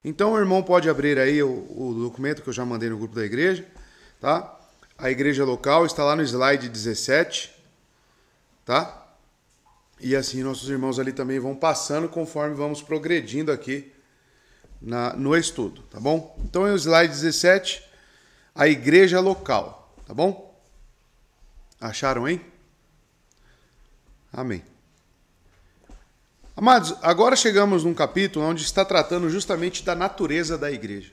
Então o irmão pode abrir aí o documento que eu já mandei no grupo da igreja, tá? A igreja local está lá no slide 17, tá? E assim nossos irmãos ali também vão passando conforme vamos progredindo aqui no estudo, tá bom? Então é o slide 17, a igreja local, tá bom? Acharam, hein? Amém. Amados, agora chegamos num capítulo onde está tratando justamente da natureza da igreja.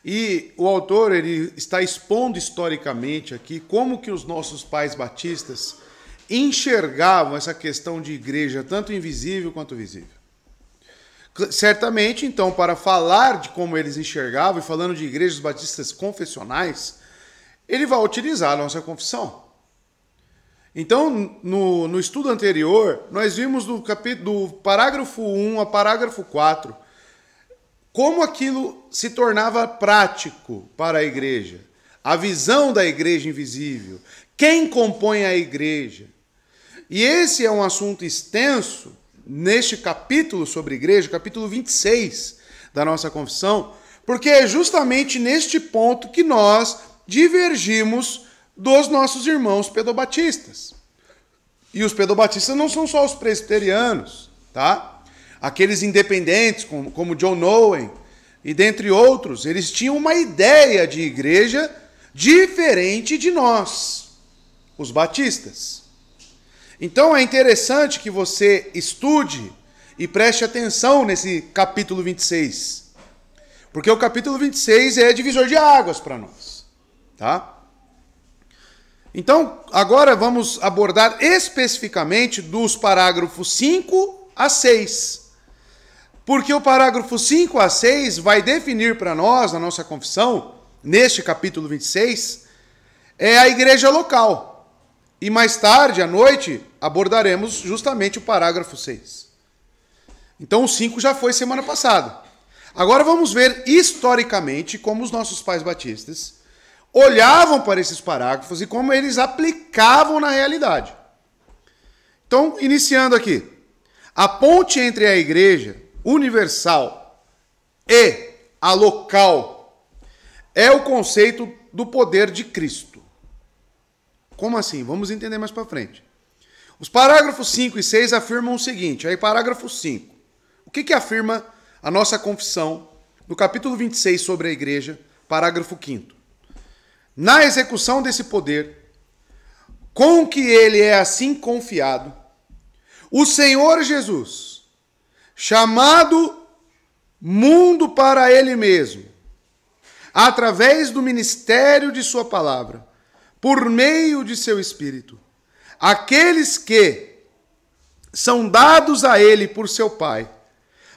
E o autor ele está expondo historicamente aqui como que os nossos pais batistas enxergavam essa questão de igreja, tanto invisível quanto visível. Certamente, então, para falar de como eles enxergavam, e falando de igrejas batistas confessionais, ele vai utilizar a nossa confissão. Então, no estudo anterior, nós vimos do parágrafo 1 a parágrafo 4, como aquilo se tornava prático para a igreja, a visão da igreja invisível, quem compõe a igreja. E esse é um assunto extenso neste capítulo sobre igreja, capítulo 26 da nossa confissão, porque é justamente neste ponto que nós divergimos dos nossos irmãos pedobatistas. E os pedobatistas não são só os presbiterianos, tá? Aqueles independentes, como John Owen, e dentre outros, eles tinham uma ideia de igreja diferente de nós, os batistas. Então é interessante que você estude e preste atenção nesse capítulo 26, porque o capítulo 26 é divisor de águas para nós, tá? Então, agora vamos abordar especificamente dos parágrafos 5 a 6. Porque o parágrafo 5 a 6 vai definir para nós, na nossa confissão, neste capítulo 26, é a igreja local. E mais tarde, à noite, abordaremos justamente o parágrafo 6. Então, o 5 já foi semana passada. Agora vamos ver historicamente como os nossos pais batistas olhavam para esses parágrafos e como eles aplicavam na realidade. Então, iniciando aqui. A ponte entre a igreja universal e a local é o conceito do poder de Cristo. Como assim? Vamos entender mais para frente. Os parágrafos 5 e 6 afirmam o seguinte. Aí, parágrafo 5. O que afirma a nossa confissão no capítulo 26 sobre a igreja, parágrafo 5º? Na execução desse poder, com que ele é assim confiado, o Senhor Jesus, chamado mundo para ele mesmo, através do ministério de sua palavra, por meio de seu Espírito, aqueles que são dados a ele por seu Pai,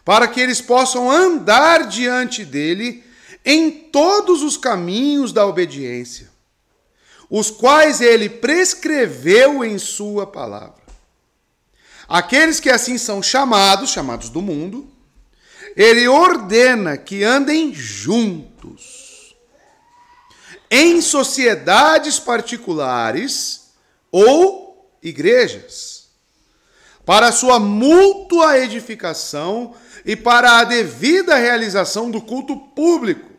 para que eles possam andar diante dele em todos os caminhos da obediência, os quais ele prescreveu em sua palavra. Aqueles que assim são chamados do mundo, ele ordena que andem juntos, em sociedades particulares ou igrejas, para a sua mútua edificação e para a devida realização do culto público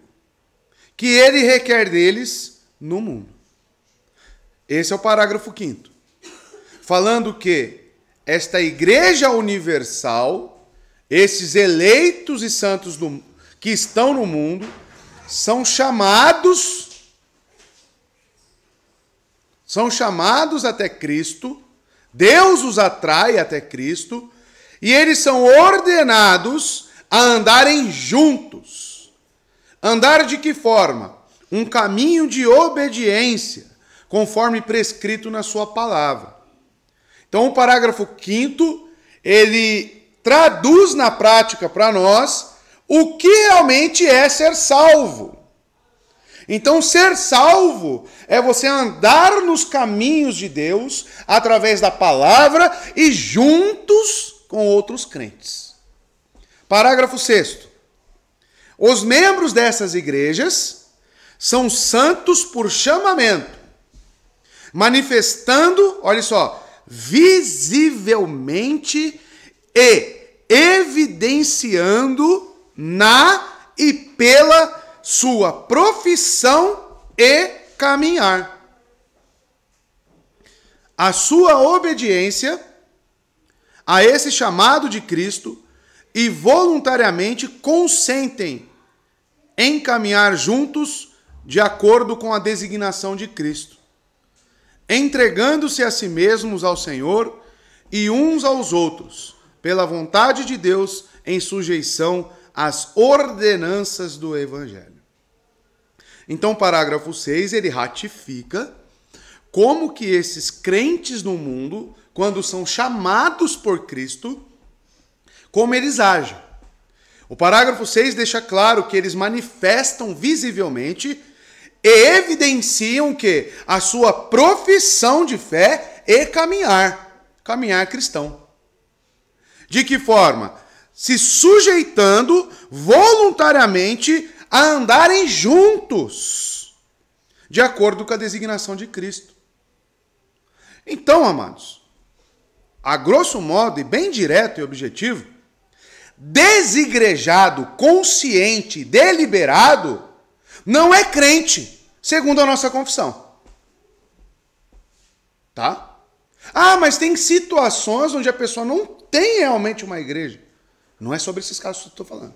que ele requer deles no mundo. Esse é o parágrafo 5º. Falando que esta igreja universal, esses eleitos e santos que estão no mundo, são chamados até Cristo, Deus os atrai até Cristo, e eles são ordenados a andarem juntos. Andar de que forma? Um caminho de obediência, conforme prescrito na sua palavra. Então, o parágrafo 5º, ele traduz na prática para nós o que realmente é ser salvo. Então, ser salvo é você andar nos caminhos de Deus através da palavra e juntos com outros crentes. Parágrafo 6º. Os membros dessas igrejas são santos por chamamento, manifestando, olha só, visivelmente e evidenciando na e pela sua profissão e caminhar. A sua obediência a esse chamado de Cristo e voluntariamente consentem em caminhar juntos de acordo com a designação de Cristo, entregando-se a si mesmos ao Senhor e uns aos outros, pela vontade de Deus, em sujeição às ordenanças do Evangelho. Então, o parágrafo 6, ele ratifica como que esses crentes no mundo, quando são chamados por Cristo, como eles agem. O parágrafo 6 deixa claro que eles manifestam visivelmente e evidenciam que a sua profissão de fé e caminhar cristão. De que forma? Se sujeitando voluntariamente a andarem juntos, de acordo com a designação de Cristo. Então, amados, a grosso modo e bem direto e objetivo, desigrejado, consciente, deliberado, não é crente, segundo a nossa confissão. Tá? Ah, mas tem situações onde a pessoa não tem realmente uma igreja. Não é sobre esses casos que eu estou falando.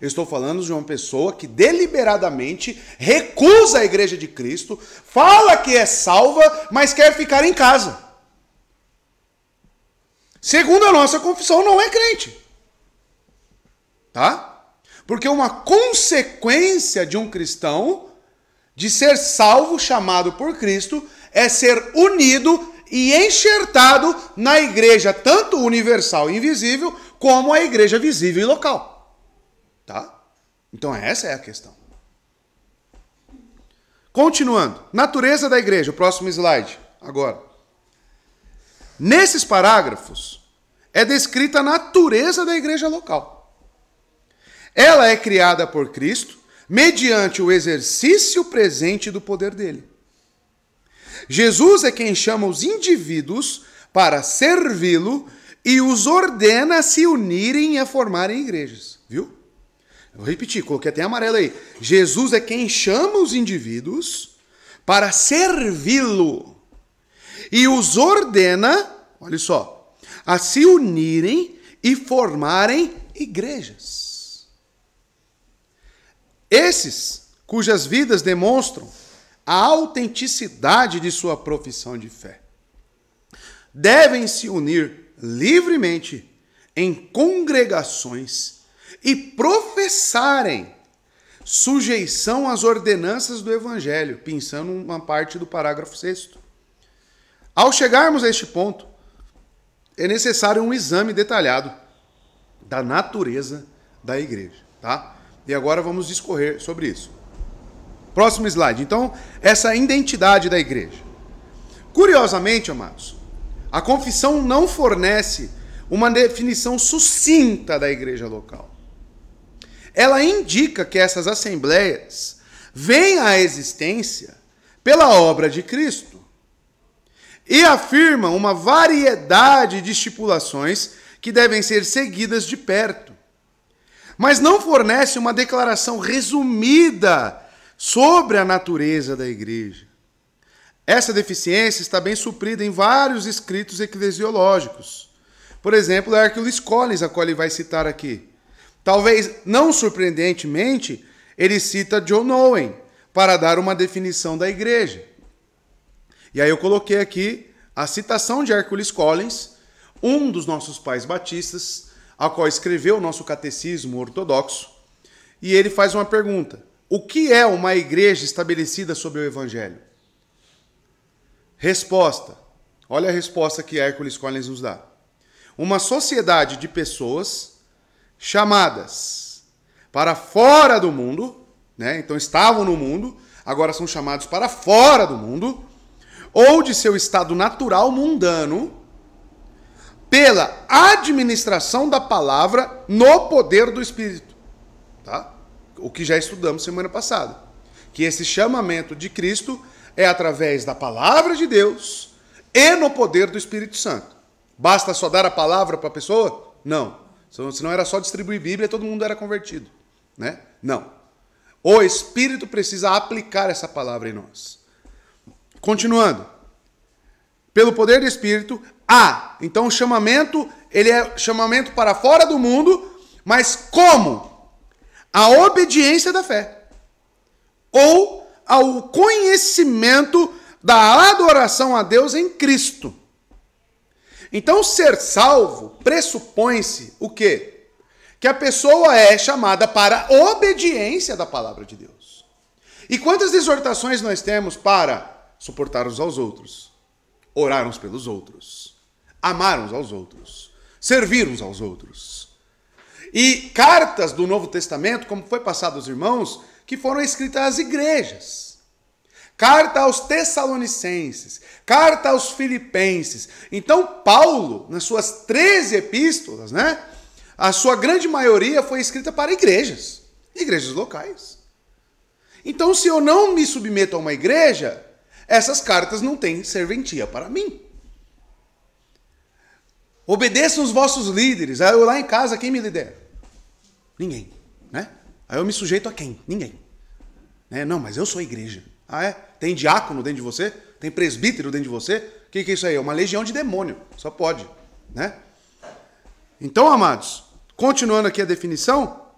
Eu estou falando de uma pessoa que deliberadamente recusa a igreja de Cristo, fala que é salva, mas quer ficar em casa. Segundo a nossa confissão, não é crente. Tá? Porque uma consequência de um cristão, de ser salvo, chamado por Cristo, é ser unido e enxertado na igreja, tanto universal e invisível, como a igreja visível e local. Tá? Então essa é a questão. Continuando. Natureza da igreja. O próximo slide. Agora. Nesses parágrafos é descrita a natureza da igreja local. Ela é criada por Cristo mediante o exercício presente do poder dele. Jesus é quem chama os indivíduos para servi-lo e os ordena a se unirem e a formarem igrejas. Viu? Eu vou repetir, coloquei até amarelo aí. Jesus é quem chama os indivíduos para servi-lo e os ordena, olha só, a se unirem e formarem igrejas. Esses cujas vidas demonstram a autenticidade de sua profissão de fé devem se unir livremente em congregações e professarem sujeição às ordenanças do Evangelho, pensando uma parte do parágrafo 6º. Ao chegarmos a este ponto, é necessário um exame detalhado da natureza da igreja, tá? E agora vamos discorrer sobre isso. Próximo slide. Então, essa identidade da igreja. Curiosamente, amados, a confissão não fornece uma definição sucinta da igreja local. Ela indica que essas assembleias vêm à existência pela obra de Cristo e afirma uma variedade de estipulações que devem ser seguidas de perto, mas não fornece uma declaração resumida sobre a natureza da igreja. Essa deficiência está bem suprida em vários escritos eclesiológicos. Por exemplo, Hercules Collins, a qual ele vai citar aqui. Talvez, não surpreendentemente, ele cita John Owen para dar uma definição da igreja. E aí eu coloquei aqui a citação de Hercules Collins, um dos nossos pais batistas, a qual escreveu o nosso catecismo ortodoxo, e ele faz uma pergunta: o que é uma igreja estabelecida sob o Evangelho? Resposta. Olha a resposta que Hercules Collins nos dá. Uma sociedade de pessoas chamadas para fora do mundo, né? Então estavam no mundo, agora são chamados para fora do mundo, ou de seu estado natural mundano, pela administração da palavra no poder do Espírito. Tá? O que já estudamos semana passada. Que esse chamamento de Cristo é através da palavra de Deus e no poder do Espírito Santo. Basta só dar a palavra para a pessoa? Não. Senão era só distribuir Bíblia e todo mundo era convertido, né? Não. O Espírito precisa aplicar essa palavra em nós. Continuando. Pelo poder do Espírito, então o chamamento, ele é chamamento para fora do mundo, mas como? A obediência da fé. Ou ao conhecimento da adoração a Deus em Cristo. Então, ser salvo pressupõe-se o quê? Que a pessoa é chamada para a obediência da palavra de Deus. E quantas exortações nós temos para suportar uns aos outros, orar uns pelos outros, amar uns aos outros, servir uns aos outros. E cartas do Novo Testamento, como foi passado aos irmãos, que foram escritas às igrejas. Carta aos Tessalonicenses, carta aos Filipenses. Então, Paulo, nas suas 13 epístolas, né, a sua grande maioria foi escrita para igrejas locais. Então, se eu não me submeto a uma igreja, essas cartas não têm serventia para mim. Obedeçam os vossos líderes. Aí eu lá em casa, quem me lidera? Ninguém, né? Aí eu me sujeito a quem? Ninguém. Não, mas eu sou a igreja. Ah, é? Tem diácono dentro de você? Tem presbítero dentro de você? O que é isso aí? É uma legião de demônio. Só pode, né? Então, amados, continuando aqui a definição,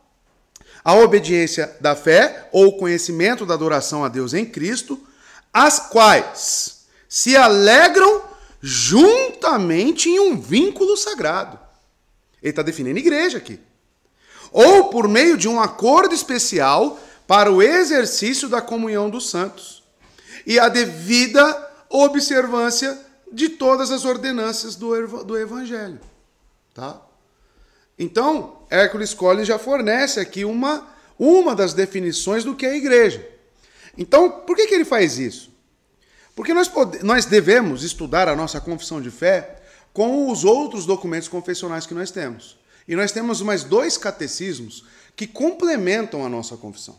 a obediência da fé ou conhecimento da adoração a Deus em Cristo, as quais se alegram juntamente em um vínculo sagrado. Ele está definindo igreja aqui. Ou por meio de um acordo especial para o exercício da comunhão dos santos e a devida observância de todas as ordenanças do Evangelho. Tá? Então, Hércules Collins já fornece aqui uma das definições do que é a igreja. Então, por que ele faz isso? Porque nós devemos estudar a nossa confissão de fé com os outros documentos confessionais que nós temos. E nós temos mais 2 catecismos que complementam a nossa confissão.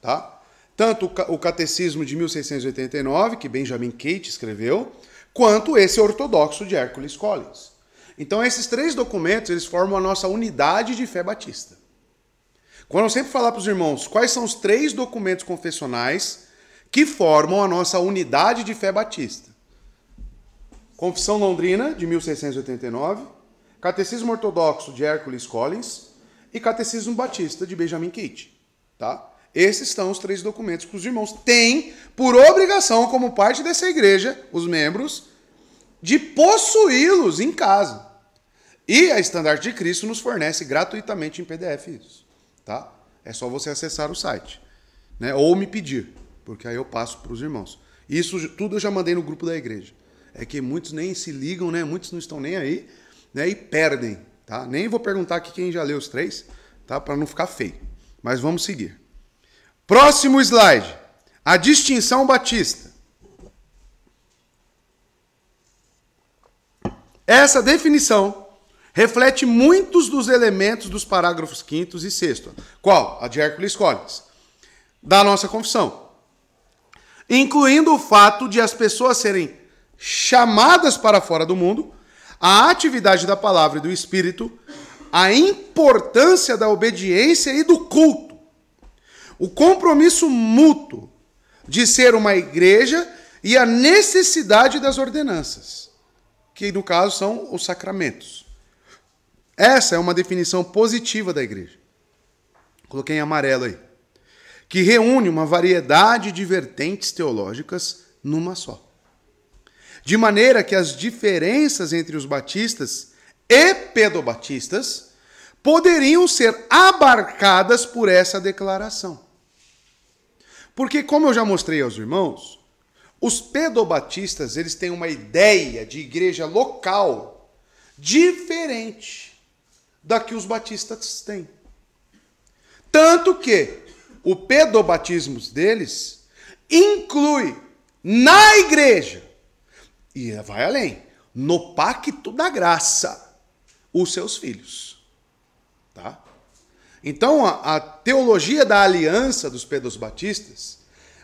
Tá? Tanto o Catecismo de 1689, que Benjamin Keith escreveu, quanto esse ortodoxo de Hércules Collins. Então, esses 3 documentos, eles formam a nossa unidade de fé batista. Quando eu sempre falar para os irmãos quais são os 3 documentos confessionais que formam a nossa unidade de fé batista. Confissão Londrina, de 1689, Catecismo Ortodoxo de Hércules Collins e Catecismo Batista, de Benjamin Keith. Tá? Esses são os 3 documentos que os irmãos têm por obrigação, como parte dessa igreja, os membros, de possuí-los em casa. E a Estandarte de Cristo nos fornece gratuitamente em PDF isso. Tá? É só você acessar o site, né? Ou me pedir, porque aí eu passo para os irmãos. Isso tudo eu já mandei no grupo da igreja. É que muitos nem se ligam, né? Muitos não estão nem aí, né? E perdem. Tá? Nem vou perguntar aqui quem já leu os 3, tá? Para não ficar feio. Mas vamos seguir. Próximo slide. A distinção batista. Essa definição reflete muitos dos elementos dos parágrafos 5º e 6º. Qual? A de Hércules Collins. Da nossa confissão. Incluindo o fato de as pessoas serem chamadas para fora do mundo, a atividade da palavra e do Espírito, a importância da obediência e do culto, o compromisso mútuo de ser uma igreja e a necessidade das ordenanças, que no caso são os sacramentos. Essa é uma definição positiva da igreja. Coloquei em amarelo aí. Que reúne uma variedade de vertentes teológicas numa só. De maneira que as diferenças entre os batistas e pedobatistas poderiam ser abarcadas por essa declaração. Porque, como eu já mostrei aos irmãos, os pedobatistas eles têm uma ideia de igreja local diferente da que os batistas têm. Tanto que o pedobatismo deles inclui na igreja, e vai além, no pacto da graça, os seus filhos. Tá? Então, a teologia da aliança dos pedobatistas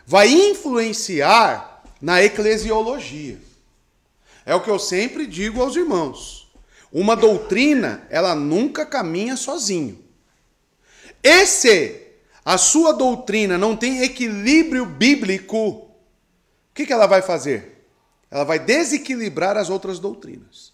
vai influenciar na eclesiologia. É o que eu sempre digo aos irmãos. Uma doutrina, ela nunca caminha sozinho. E se a sua doutrina não tem equilíbrio bíblico, o que ela vai fazer? Ela vai desequilibrar as outras doutrinas.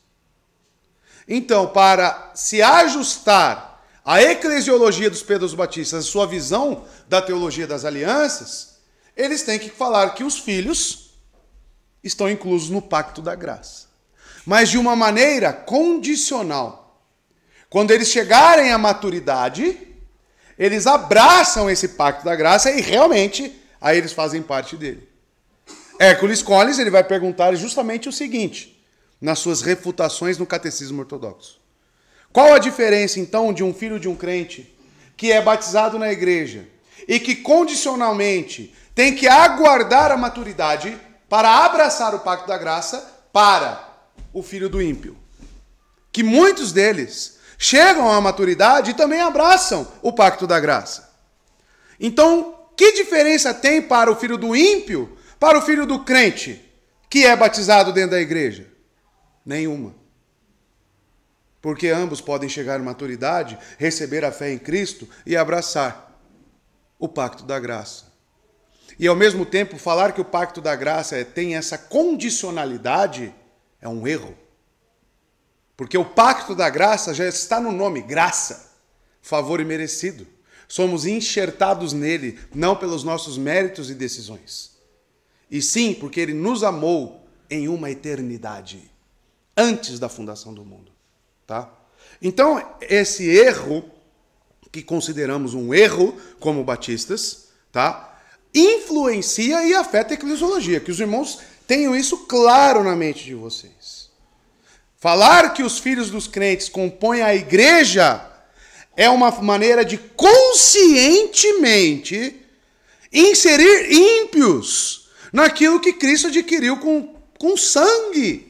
Então, para se ajustar à eclesiologia dos Pedros Batistas, a sua visão da teologia das alianças, eles têm que falar que os filhos estão inclusos no pacto da graça. Mas de uma maneira condicional. Quando eles chegarem à maturidade, eles abraçam esse pacto da graça e realmente aí eles fazem parte dele. Hércules Collins, ele vai perguntar justamente o seguinte, nas suas refutações no Catecismo Ortodoxo. Qual a diferença, então, de um filho de um crente que é batizado na igreja e que condicionalmente tem que aguardar a maturidade para abraçar o pacto da graça para o filho do ímpio? Que muitos deles chegam à maturidade e também abraçam o pacto da graça. Então, que diferença tem para o filho do ímpio, para o filho do crente, que é batizado dentro da igreja? Nenhuma. Porque ambos podem chegar à maturidade, receber a fé em Cristo e abraçar o pacto da graça. E ao mesmo tempo, falar que o pacto da graça tem essa condicionalidade é um erro. Porque o pacto da graça já está no nome, graça, favor imerecido. Somos enxertados nele, não pelos nossos méritos e decisões. E sim, porque ele nos amou em uma eternidade, antes da fundação do mundo. Tá? Então, esse erro, que consideramos um erro como batistas, tá? Influencia e afeta a eclesiologia, que os irmãos tenham isso claro na mente de vocês. Falar que os filhos dos crentes compõem a igreja é uma maneira de conscientemente inserir ímpios naquilo que Cristo adquiriu com sangue.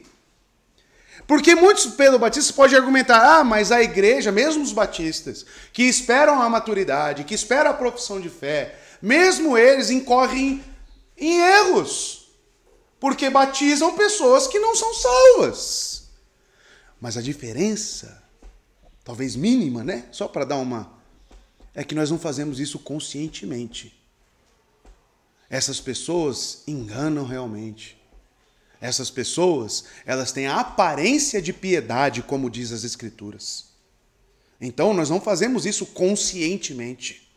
Porque muitos pedobatistas podem argumentar, mas a igreja, mesmo os batistas, que esperam a maturidade, que esperam a profissão de fé, mesmo eles incorrem em erros, porque batizam pessoas que não são salvas. Mas a diferença, talvez mínima, né? Só para dar uma... é que nós não fazemos isso conscientemente. Essas pessoas enganam realmente. Essas pessoas, elas têm a aparência de piedade, como diz as Escrituras. Então, nós não fazemos isso conscientemente.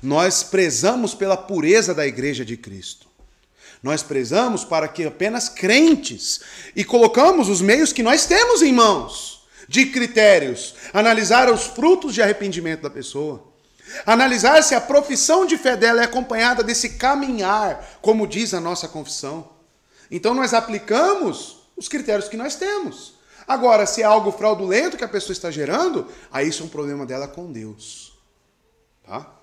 Nós prezamos pela pureza da igreja de Cristo. Nós prezamos para que apenas crentes, e colocamos os meios que nós temos em mãos, de critérios, analisar os frutos de arrependimento da pessoa, analisar se a profissão de fé dela é acompanhada desse caminhar, como diz a nossa confissão. Então nós aplicamos os critérios que nós temos. Agora, se é algo fraudulento que a pessoa está gerando, aí isso é um problema dela com Deus. Tá?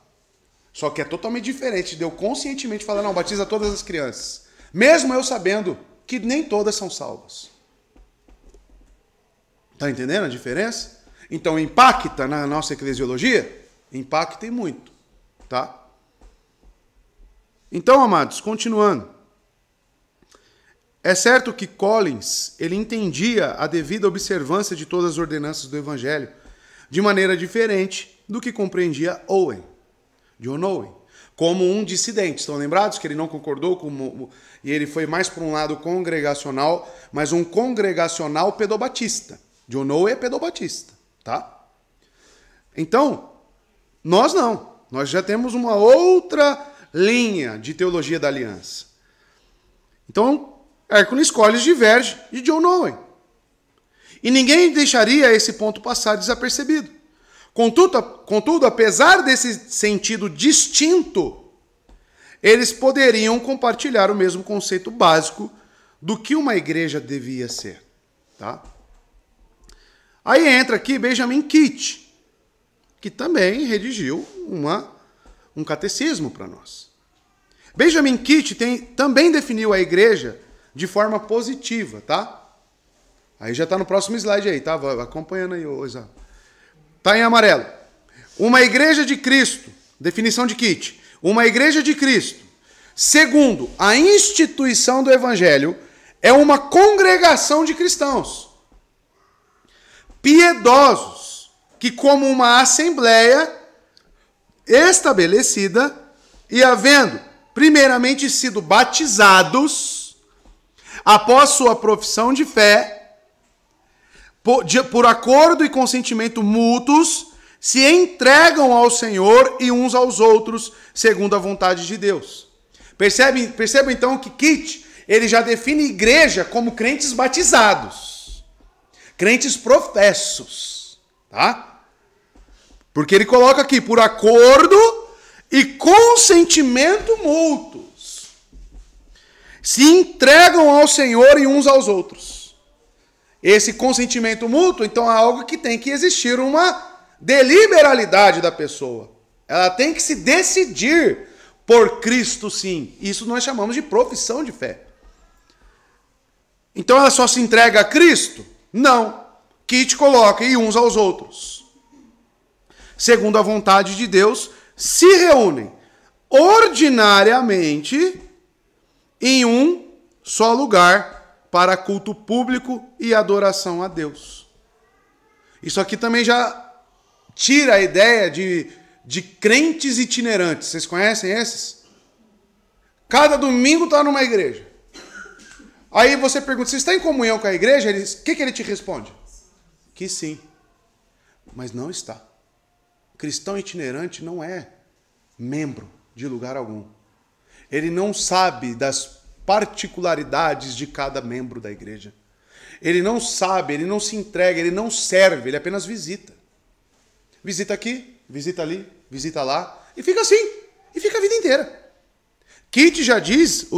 Só que é totalmente diferente de eu conscientemente falar, não, batiza todas as crianças. Mesmo eu sabendo que nem todas são salvas. Está entendendo a diferença? Então impacta na nossa eclesiologia? Impacta e muito. Tá? Então, amados, continuando. É certo que Collins, ele entendia a devida observância de todas as ordenanças do Evangelho de maneira diferente do que compreendia John Owen, como um dissidente. Estão lembrados que ele não concordou com... e ele foi mais para um lado congregacional, mas um congregacional pedobatista. John Owen é pedobatista, tá? Então, nós não. Nós já temos uma outra linha de teologia da aliança. Então, Hércules Collins diverge de John Owen. E ninguém deixaria esse ponto passar desapercebido. Contudo, apesar desse sentido distinto, eles poderiam compartilhar o mesmo conceito básico do que uma igreja devia ser. Tá? Aí entra aqui Benjamin Kitt, que também redigiu um catecismo para nós. Benjamin Kitt também definiu a igreja de forma positiva, tá? Aí já está no próximo slide aí, tá? Vai acompanhando aí, Isa. Tá em amarelo. Uma igreja de Cristo, definição de Kitt. Uma igreja de Cristo, segundo a instituição do Evangelho, é uma congregação de cristãos, piedosos, que como uma assembleia estabelecida e havendo primeiramente sido batizados após sua profissão de fé, por acordo e consentimento mútuos, se entregam ao Senhor e uns aos outros, segundo a vontade de Deus. Percebam então que Kit, ele já define igreja como crentes batizados, crentes professos, tá? Porque ele coloca aqui, por acordo e consentimento mútuos, se entregam ao Senhor e uns aos outros. Esse consentimento mútuo, então, é algo que tem que existir uma deliberalidade da pessoa. Ela tem que se decidir por Cristo, sim. Isso nós chamamos de profissão de fé. Então ela só se entrega a Cristo? Não. Kit coloca, e uns aos outros. Segundo a vontade de Deus, se reúnem ordinariamente em um só lugar para culto público e adoração a Deus. Isso aqui também já tira a ideia de crentes itinerantes. Vocês conhecem esses? Cada domingo está numa igreja. Aí você pergunta, você está em comunhão com a igreja? O que ele te responde? Que sim. Mas não está. Cristão itinerante não é membro de lugar algum. Ele não sabe das particularidades de cada membro da igreja. Ele não sabe, ele não se entrega, ele não serve, ele apenas visita. Visita aqui, visita ali, visita lá, e fica assim, e fica a vida inteira. Kit já diz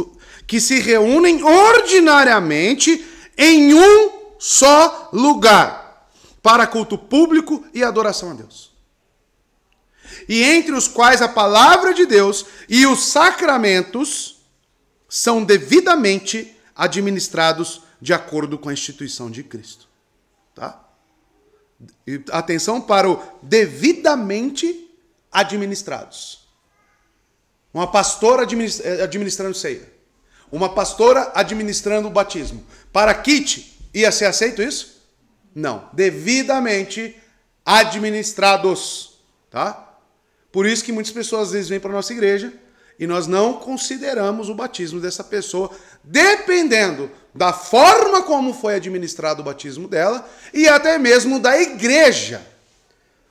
que se reúnem ordinariamente em um só lugar, para culto público e adoração a Deus. E entre os quais a palavra de Deus e os sacramentos são devidamente administrados de acordo com a instituição de Cristo. Tá? E atenção para o devidamente administrados. Uma pastora administrando ceia. Uma pastora administrando o batismo. Para Kit, ia ser aceito isso? Não. Devidamente administrados. Tá? Por isso que muitas pessoas às vezes vêm para a nossa igreja e nós não consideramos o batismo dessa pessoa, dependendo da forma como foi administrado o batismo dela e até mesmo da igreja.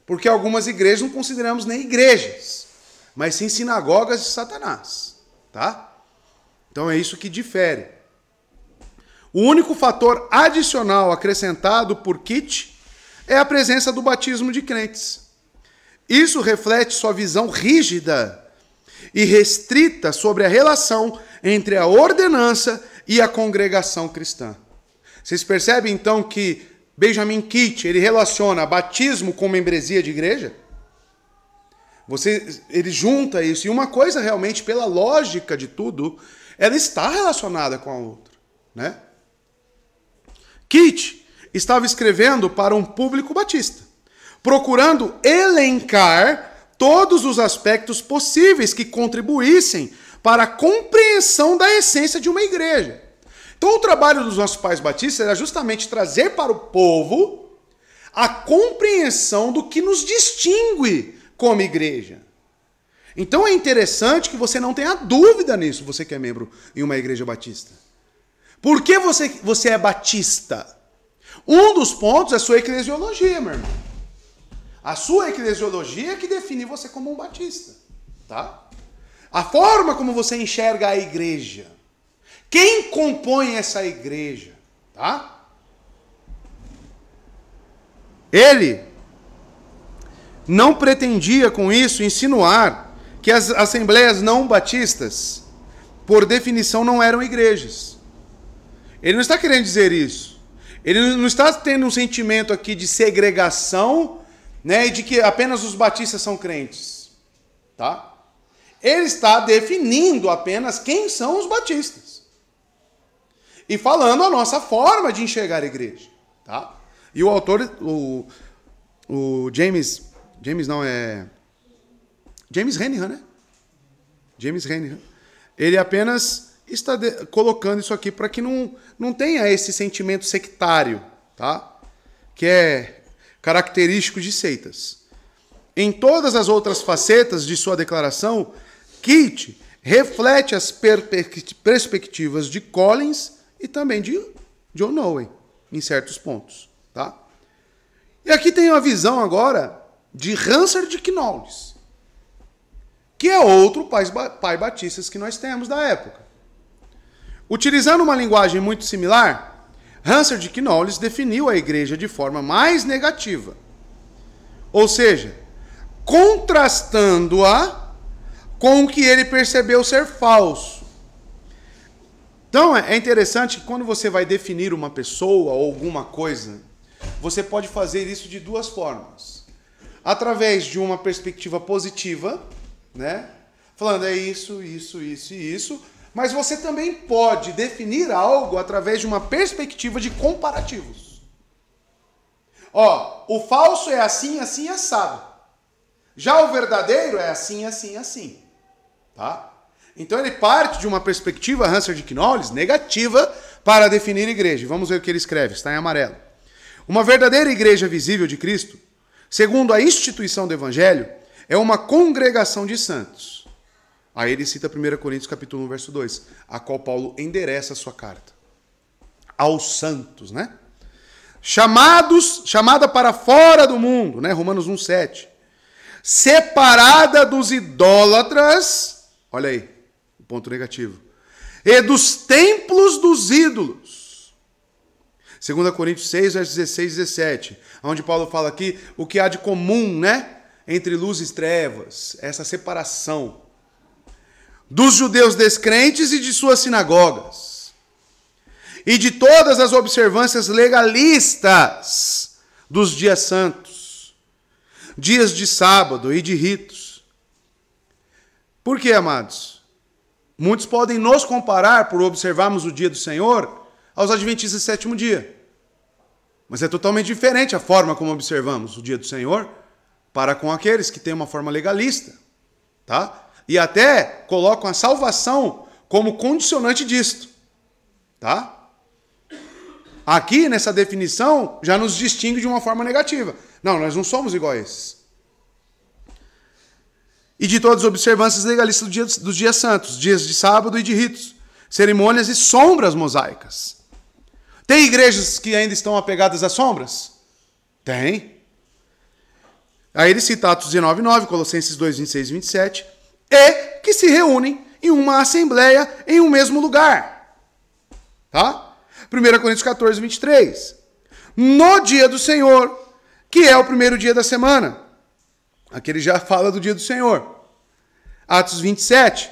Porque algumas igrejas não consideramos nem igrejas, mas sim sinagogas de Satanás. Tá? Então é isso que difere. O único fator adicional acrescentado por Kit é a presença do batismo de crentes. Isso reflete sua visão rígida e restrita sobre a relação entre a ordenança e a congregação cristã. Vocês percebem então que Benjamin Kit, ele relaciona batismo com membresia de igreja? Ele junta isso, e uma coisa realmente, pela lógica de tudo, ela está relacionada com a outra, né? Kit estava escrevendo para um público batista, procurando elencar todos os aspectos possíveis que contribuíssem para a compreensão da essência de uma igreja. Então o trabalho dos nossos pais batistas era justamente trazer para o povo a compreensão do que nos distingue como igreja. Então é interessante que você não tenha dúvida nisso, você que é membro em uma igreja batista. Por que você é batista? Um dos pontos é a sua eclesiologia, meu irmão. A sua eclesiologia é que define você como um batista, tá? A forma como você enxerga a igreja. Quem compõe essa igreja, tá? Ele não pretendia com isso insinuar que as assembleias não batistas, por definição, não eram igrejas. Ele não está querendo dizer isso. Ele não está tendo um sentimento aqui de segregação, né, e de que apenas os batistas são crentes. Tá? Ele está definindo apenas quem são os batistas. E falando a nossa forma de enxergar a igreja. Tá? E o autor, o James Renihan, né? James Renihan. Ele apenas está colocando isso aqui para que não tenha esse sentimento sectário, tá? Que é característico de seitas. Em todas as outras facetas de sua declaração, Keith reflete as perspectivas de Collins e também de John Owen, em certos pontos. Tá? E aqui tem uma visão agora de Hansard Knowles, que é outro pai batista que nós temos da época. Utilizando uma linguagem muito similar, Hansard Knowles definiu a igreja de forma mais negativa. Ou seja, contrastando-a com o que ele percebeu ser falso. Então, é interessante que quando você vai definir uma pessoa ou alguma coisa, você pode fazer isso de duas formas. Através de uma perspectiva positiva, né? Falando é isso, isso, isso e isso. Mas você também pode definir algo através de uma perspectiva de comparativos. Ó, o falso é assim, assim, assado. Já o verdadeiro é assim, assim, assim. Tá? Então ele parte de uma perspectiva, Hansard Knowles, negativa para definir igreja. Vamos ver o que ele escreve, está em amarelo. Uma verdadeira igreja visível de Cristo, segundo a instituição do Evangelho, é uma congregação de santos. Aí ele cita 1 Coríntios capítulo 1, verso 2, a qual Paulo endereça a sua carta. Aos santos, né? Chamada para fora do mundo, né? Romanos 1, 7. Separada dos idólatras, olha aí, o ponto negativo, e dos templos dos ídolos. 2 Coríntios 6, versos 16 e 17, onde Paulo fala aqui o que há de comum, né? Entre luz e trevas, essa separação dos judeus descrentes e de suas sinagogas, e de todas as observâncias legalistas dos dias santos, dias de sábado e de ritos. Por quê, amados? Muitos podem nos comparar, por observarmos o dia do Senhor, aos adventistas do sétimo dia. Mas é totalmente diferente a forma como observamos o dia do Senhor para com aqueles que têm uma forma legalista. Tá? E até colocam a salvação como condicionante disto. Tá? Aqui, nessa definição, já nos distingue de uma forma negativa. Não, nós não somos igual a esses. E de todas as observâncias legalistas dos dias santos, dias de sábado e de ritos, cerimônias e sombras mosaicas. Tem igrejas que ainda estão apegadas às sombras? Tem. Aí ele cita Atos 19, 9, Colossenses 2, 26 e 27, e que se reúnem em uma assembleia em um mesmo lugar. Tá? 1 Coríntios 14, 23. No dia do Senhor, que é o primeiro dia da semana. Aqui ele já fala do dia do Senhor. Atos 27.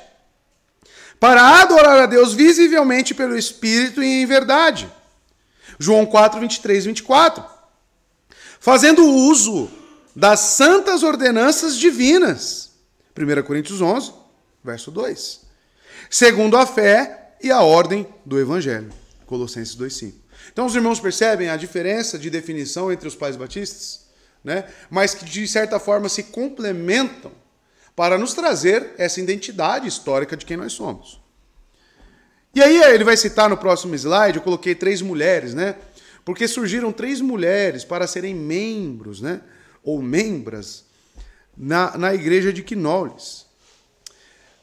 Para adorar a Deus visivelmente pelo Espírito e em verdade. João 4, 23 e 24. Fazendo uso das santas ordenanças divinas. 1 Coríntios 11, verso 2. Segundo a fé e a ordem do Evangelho. Colossenses 2, 5. Então os irmãos percebem a diferença de definição entre os pais batistas, né? Mas que de certa forma se complementam para nos trazer essa identidade histórica de quem nós somos. E aí ele vai citar no próximo slide, eu coloquei 3 mulheres, né? Porque surgiram 3 mulheres para serem membros, né? Ou membras na igreja de Knowles.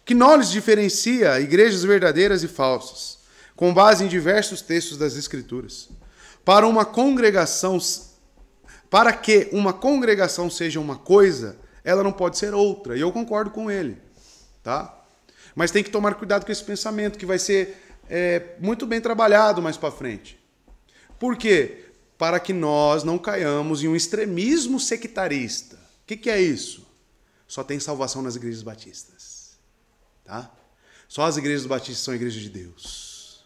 Knowles diferencia igrejas verdadeiras e falsas, com base em diversos textos das Escrituras. Para que uma congregação seja uma coisa, ela não pode ser outra. E eu concordo com ele. Tá? Mas tem que tomar cuidado com esse pensamento, que vai ser muito bem trabalhado mais para frente. Por quê? Para que nós não caiamos em um extremismo sectarista. O que é isso? Só tem salvação nas igrejas batistas. Tá? Só as igrejas batistas são igrejas de Deus.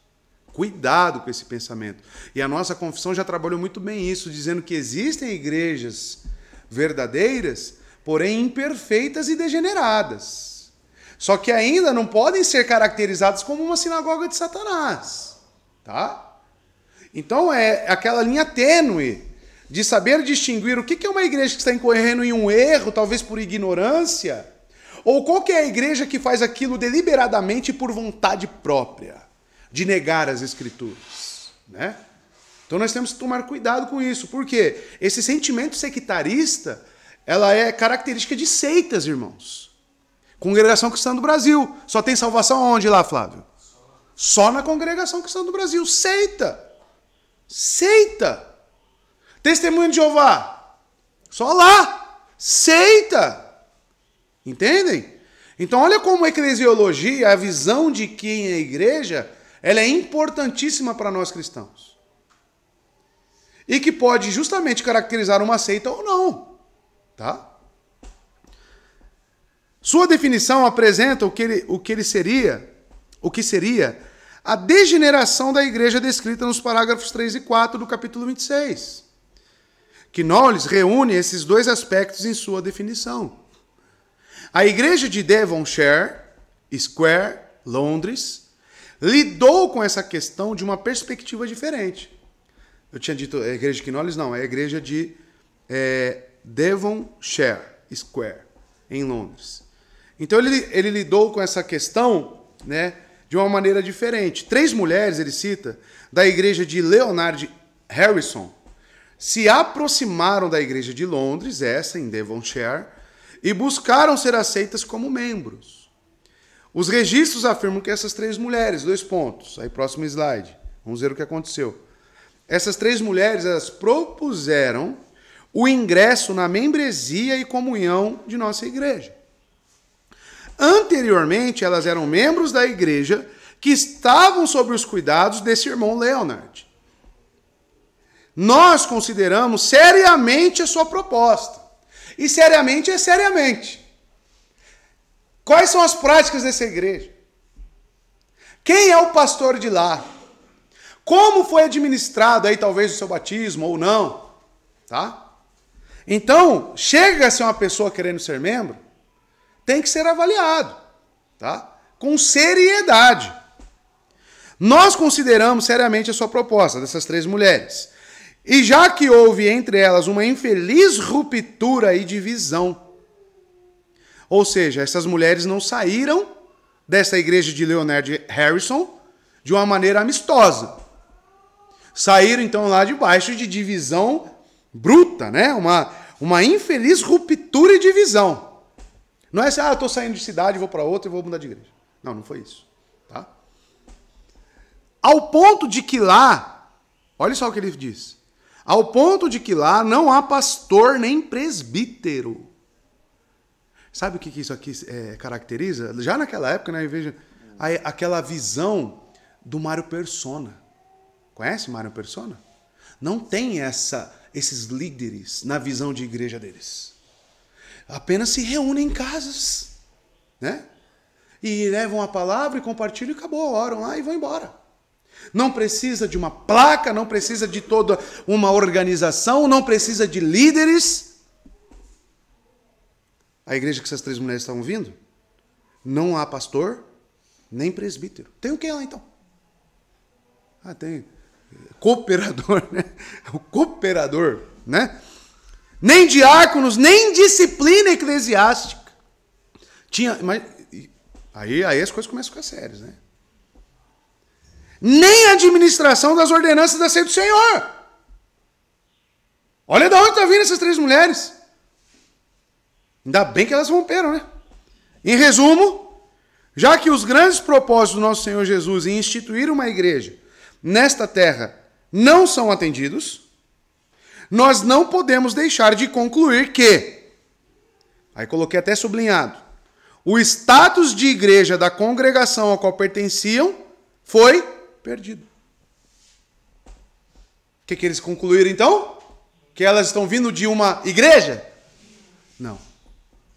Cuidado com esse pensamento. E a nossa confissão já trabalhou muito bem isso, dizendo que existem igrejas verdadeiras, porém imperfeitas e degeneradas. Só que ainda não podem ser caracterizadas como uma sinagoga de Satanás. Tá? Então é aquela linha tênue de saber distinguir o que é uma igreja que está incorrendo em um erro, talvez por ignorância, ou qual que é a igreja que faz aquilo deliberadamente por vontade própria, de negar as Escrituras. Né? Então nós temos que tomar cuidado com isso. Por quê? Esse sentimento sectarista, ela é característica de seitas, irmãos. Congregação Cristã do Brasil. Só tem salvação onde lá, Flávio? Só na Congregação Cristã do Brasil. Seita. Seita. Testemunho de Jeová. Só lá. Seita. Entendem? Então olha como a eclesiologia, a visão de quem é a igreja, ela é importantíssima para nós cristãos. E que pode justamente caracterizar uma seita ou não. Tá? Sua definição apresenta o que seria a degeneração da igreja descrita nos parágrafos 3 e 4 do capítulo 26. Que Knowles reúne esses dois aspectos em sua definição. A igreja de Devonshire Square, Londres, lidou com essa questão de uma perspectiva diferente. Eu tinha dito a igreja de Knowles, não, é a igreja de Devonshire Square, em Londres. Então ele lidou com essa questão, né, de uma maneira diferente. 3 mulheres, ele cita, da igreja de Leonard Harrison, se aproximaram da igreja de Londres, essa em Devonshire, e buscaram ser aceitas como membros. Os registros afirmam que essas 3 mulheres, 2 pontos, aí próximo slide, vamos ver o que aconteceu. Essas 3 mulheres, elas propuseram o ingresso na membresia e comunhão de nossa igreja. Anteriormente, elas eram membros da igreja que estavam sob os cuidados desse irmão Leonard. Nós consideramos seriamente a sua proposta. E seriamente é seriamente. Quais são as práticas dessa igreja? Quem é o pastor de lá? Como foi administrado aí talvez o seu batismo ou não? Tá? Então, chega-se uma pessoa querendo ser membro, tem que ser avaliado, tá? Com seriedade. Nós consideramos seriamente a sua proposta dessas 3 mulheres. E já que houve entre elas uma infeliz ruptura e divisão, ou seja, essas mulheres não saíram dessa igreja de Leonard Harrison de uma maneira amistosa. Saíram então lá debaixo de divisão bruta, né? Uma infeliz ruptura e divisão. Não é assim, eu estou saindo de cidade, vou para outra e vou mudar de igreja. Não, não foi isso. Tá? Ao ponto de que lá, olha só o que ele diz. Ao ponto de que lá não há pastor nem presbítero. Sabe o que isso aqui caracteriza? Já naquela época, né, eu vejo aquela visão do Mário Persona. Conhece Mário Persona? Não tem esses líderes na visão de igreja deles. Apenas se reúnem em casas, né? E levam a palavra e compartilham e acabou, oram lá e vão embora. Não precisa de uma placa, não precisa de toda uma organização, não precisa de líderes. A igreja que essas 3 mulheres estavam vindo, não há pastor, nem presbítero. Tem o que lá então? Tem cooperador, né? O cooperador, né? Nem diáconos, nem disciplina eclesiástica. Mas aí as coisas começam a ficar sérias, né? Nem administração das ordenanças da ceia do Senhor. Olha de onde está vindo essas 3 mulheres. Ainda bem que elas romperam, né? Em resumo, já que os grandes propósitos do nosso Senhor Jesus em instituir uma igreja nesta terra não são atendidos, nós não podemos deixar de concluir que, aí coloquei até sublinhado, o status de igreja da congregação a qual pertenciam foi perdido. O que eles concluíram então? Que elas estão vindo de uma igreja? Não.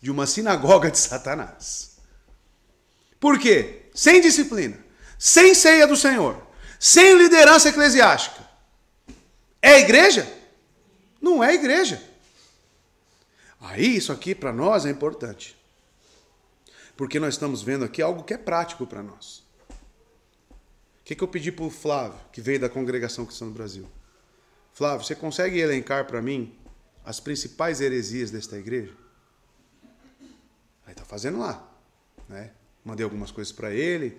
De uma sinagoga de Satanás. Por quê? Sem disciplina, sem ceia do Senhor, sem liderança eclesiástica. É igreja? Não é igreja. Aí isso aqui para nós é importante. Porque nós estamos vendo aqui algo que é prático para nós. O que eu pedi para o Flávio, que veio da Congregação Cristã do Brasil? Flávio, você consegue elencar para mim as principais heresias desta igreja? Aí está fazendo lá, né? Mandei algumas coisas para ele,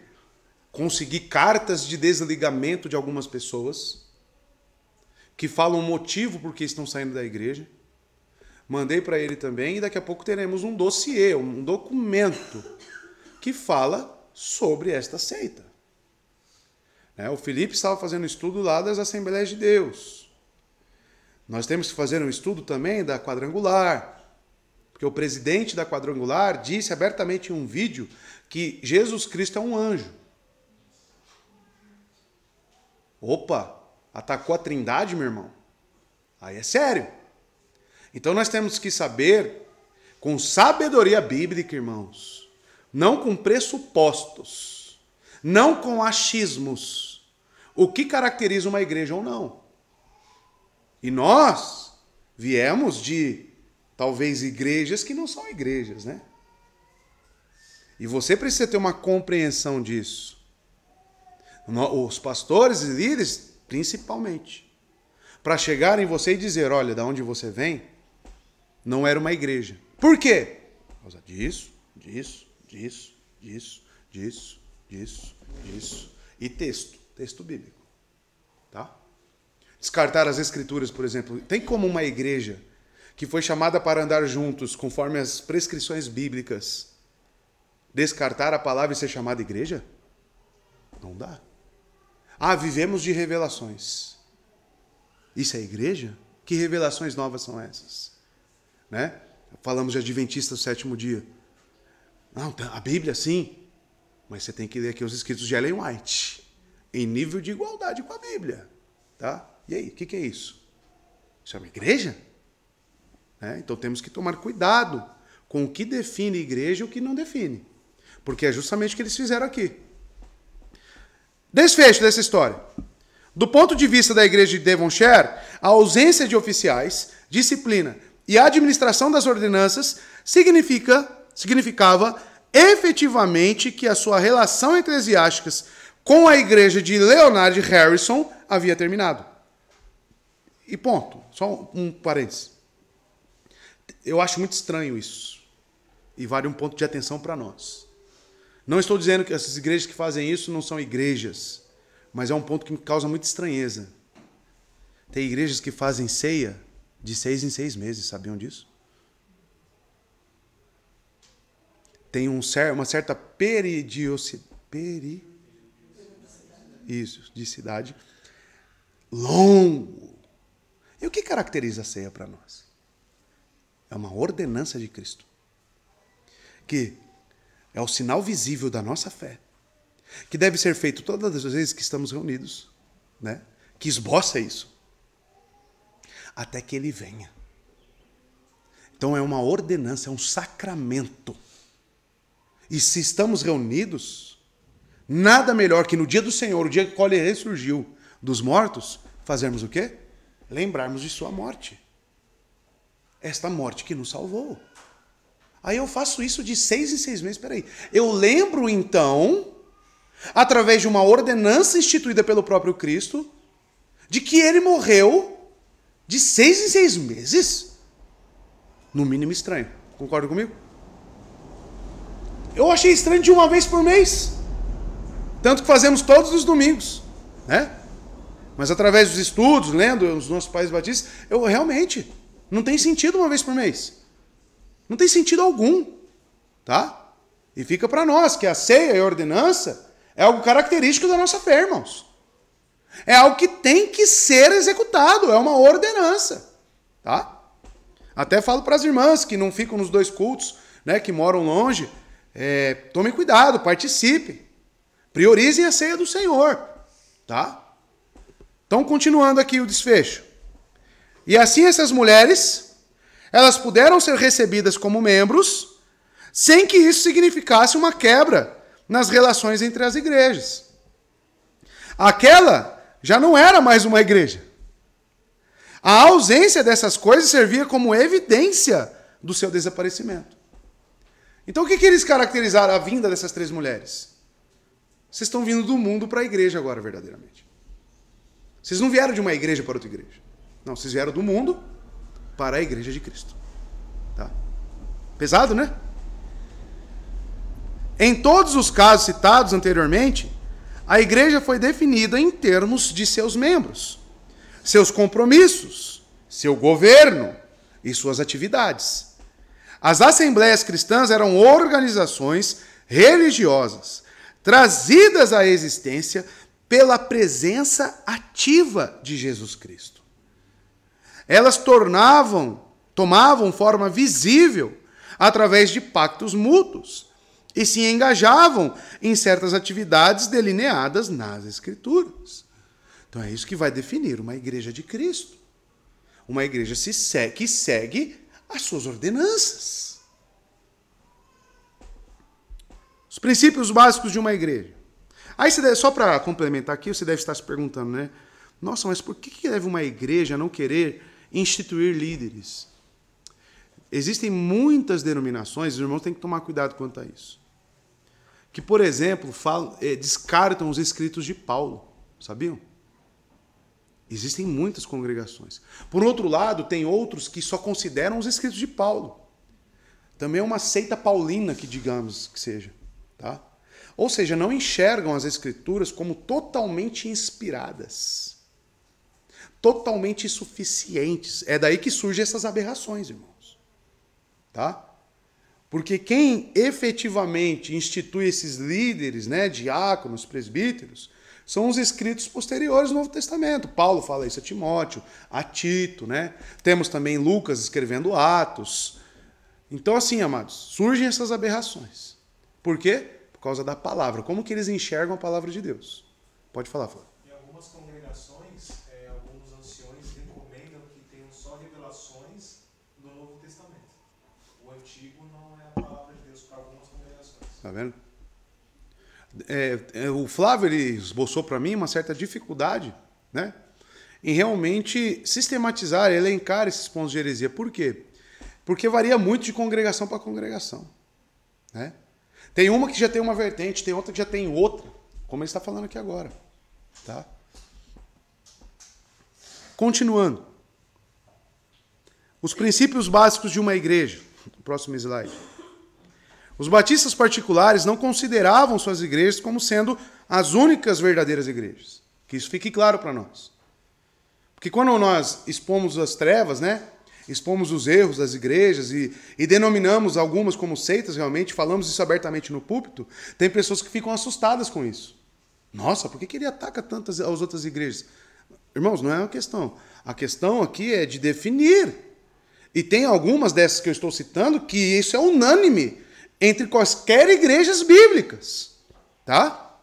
consegui cartas de desligamento de algumas pessoas. que fala um motivo por que estão saindo da igreja. Mandei para ele também e daqui a pouco teremos um dossiê, um documento que fala sobre esta seita. O Felipe estava fazendo um estudo lá das Assembleias de Deus. Nós temos que fazer um estudo também da Quadrangular, porque o presidente da Quadrangular disse abertamente em um vídeo que Jesus Cristo é um anjo. Opa, atacou a Trindade, meu irmão? Aí é sério. Então nós temos que saber, com sabedoria bíblica, irmãos, não com pressupostos, não com achismos, o que caracteriza uma igreja ou não. E nós viemos de, talvez, igrejas que não são igrejas, né? E você precisa ter uma compreensão disso. Os pastores e líderes, principalmente, para chegarem em você e dizer, olha, da onde você vem, não era uma igreja. Por quê? Por causa disso. E texto bíblico. Tá? Descartar as escrituras, por exemplo. Tem como uma igreja que foi chamada para andar juntos conforme as prescrições bíblicas descartar a palavra e ser chamada igreja? Não dá. Vivemos de revelações. Isso é igreja? Que revelações novas são essas? Né? Falamos de adventistas do sétimo dia. Não, a Bíblia sim, mas você tem que ler aqui os escritos de Ellen White, em nível de igualdade com a Bíblia. Tá? E aí, o que é isso? Isso é uma igreja? Então temos que tomar cuidado com o que define igreja e o que não define. Porque é justamente o que eles fizeram aqui. Desfecho dessa história. Do ponto de vista da igreja de Devonshire, a ausência de oficiais, disciplina e administração das ordenanças significava efetivamente que a sua relação eclesiástica com a igreja de Leonard Harrison havia terminado. E ponto. Só um parênteses. Eu acho muito estranho isso. E vale um ponto de atenção para nós. Não estou dizendo que essas igrejas que fazem isso não são igrejas, mas é um ponto que me causa muita estranheza. Tem igrejas que fazem ceia de 6 em 6 meses, sabiam disso? Tem uma certa periodicidade longo. E o que caracteriza a ceia para nós? É uma ordenança de Cristo, que é o sinal visível da nossa fé, que deve ser feito todas as vezes que estamos reunidos, né? Que esboça isso, até que ele venha. Então é uma ordenança, é um sacramento. E se estamos reunidos, nada melhor que no dia do Senhor, o dia que ele ressurgiu dos mortos, fazermos o quê? Lembrarmos de sua morte. Esta morte que nos salvou. Aí eu faço isso de 6 em 6 meses. Peraí. Eu lembro, então, através de uma ordenança instituída pelo próprio Cristo, de que ele morreu de 6 em 6 meses? No mínimo estranho. Concorda comigo? Eu achei estranho de uma vez por mês. Tanto que fazemos todos os domingos, né? Mas através dos estudos, lendo os nossos pais batistas, eu realmente não tem sentido uma vez por mês. Não tem sentido algum, tá? E fica para nós que a ceia e a ordenança é algo característico da nossa fé, irmãos. É algo que tem que ser executado, é uma ordenança, tá? Até falo para as irmãs que não ficam nos 2 cultos, né, que moram longe, tomem cuidado, participem. Priorizem a ceia do Senhor, tá? Então, continuando aqui o desfecho. E assim essas mulheres, elas puderam ser recebidas como membros, sem que isso significasse uma quebra nas relações entre as igrejas. Aquela já não era mais uma igreja. A ausência dessas coisas servia como evidência do seu desaparecimento. Então, o que eles caracterizaram a vinda dessas 3 mulheres? Vocês estão vindo do mundo para a igreja agora, verdadeiramente. Vocês não vieram de uma igreja para outra igreja. Não, vocês vieram do mundo para a igreja de Cristo. Tá? Pesado, né? Em todos os casos citados anteriormente, a igreja foi definida em termos de seus membros. seus compromissos, seu governo e suas atividades. As assembleias cristãs eram organizações religiosas trazidas à existência pela presença ativa de Jesus Cristo. Elas tomavam forma visível através de pactos mútuos e se engajavam em certas atividades delineadas nas Escrituras. Então é isso que vai definir uma igreja de Cristo. Uma igreja que segue as suas ordenanças. Os princípios básicos de uma igreja. Aí você deve, só para complementar aqui, você deve estar se perguntando, né? Nossa, mas por que deve uma igreja não querer instituir líderes? Existem muitas denominações, os irmãos têm que tomar cuidado quanto a isso. Que, por exemplo, descartam os escritos de Paulo. Sabiam? Existem muitas congregações. Por outro lado, tem outros que só consideram os escritos de Paulo. Também é uma seita paulina, que digamos que seja. Tá? Ou seja, não enxergam as escrituras como totalmente inspiradas. Totalmente suficientes. É daí que surgem essas aberrações, irmãos. Tá? Porque quem efetivamente institui esses líderes, né, diáconos, presbíteros, são os escritos posteriores do Novo Testamento. Paulo fala isso a Timóteo, a Tito, né? Temos também Lucas escrevendo Atos. Então, assim, amados, surgem essas aberrações. Por quê? Por causa da palavra. Como que eles enxergam a palavra de Deus? Pode falar, Flávio. Em algumas congregações, alguns anciões recomendam que tenham só revelações do Novo Testamento. O Antigo não é a palavra de Deus para algumas congregações. Tá vendo? O Flávio ele esboçou para mim uma certa dificuldade, né, em realmente sistematizar, elencar esses pontos de heresia. Por quê? Porque varia muito de congregação para congregação. Né? Tem uma que já tem uma vertente, tem outra que já tem outra, como ele está falando aqui agora. Tá? Continuando. Os princípios básicos de uma igreja. Próximo slide. Os batistas particulares não consideravam suas igrejas como sendo as únicas verdadeiras igrejas. Que isso fique claro para nós. Porque quando nós expomos as trevas, né, expomos os erros das igrejas e denominamos algumas como seitas realmente, falamos isso abertamente no púlpito, tem pessoas que ficam assustadas com isso. Nossa, por que ele ataca tantas as outras igrejas? Irmãos, não é uma questão. A questão aqui é de definir. E tem algumas dessas que eu estou citando que isso é unânime entre quaisquer igrejas bíblicas, tá?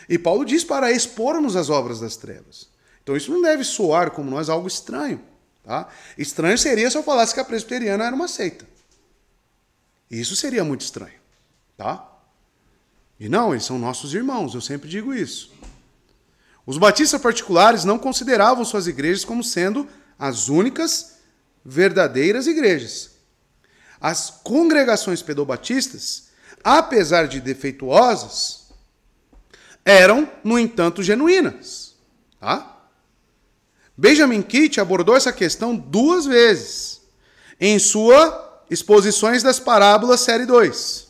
E Paulo diz para expormos as obras das trevas. Então isso não deve soar como nós algo estranho, tá? Estranho seria se eu falasse que a presbiteriana era uma seita. Isso seria muito estranho, tá? E não, eles são nossos irmãos, eu sempre digo isso. Os batistas particulares não consideravam suas igrejas como sendo as únicas verdadeiras igrejas. As congregações pedobatistas, apesar de defeituosas, eram, no entanto, genuínas. Tá? Benjamin Kitt abordou essa questão 2 vezes em sua Exposições das Parábolas, série 2.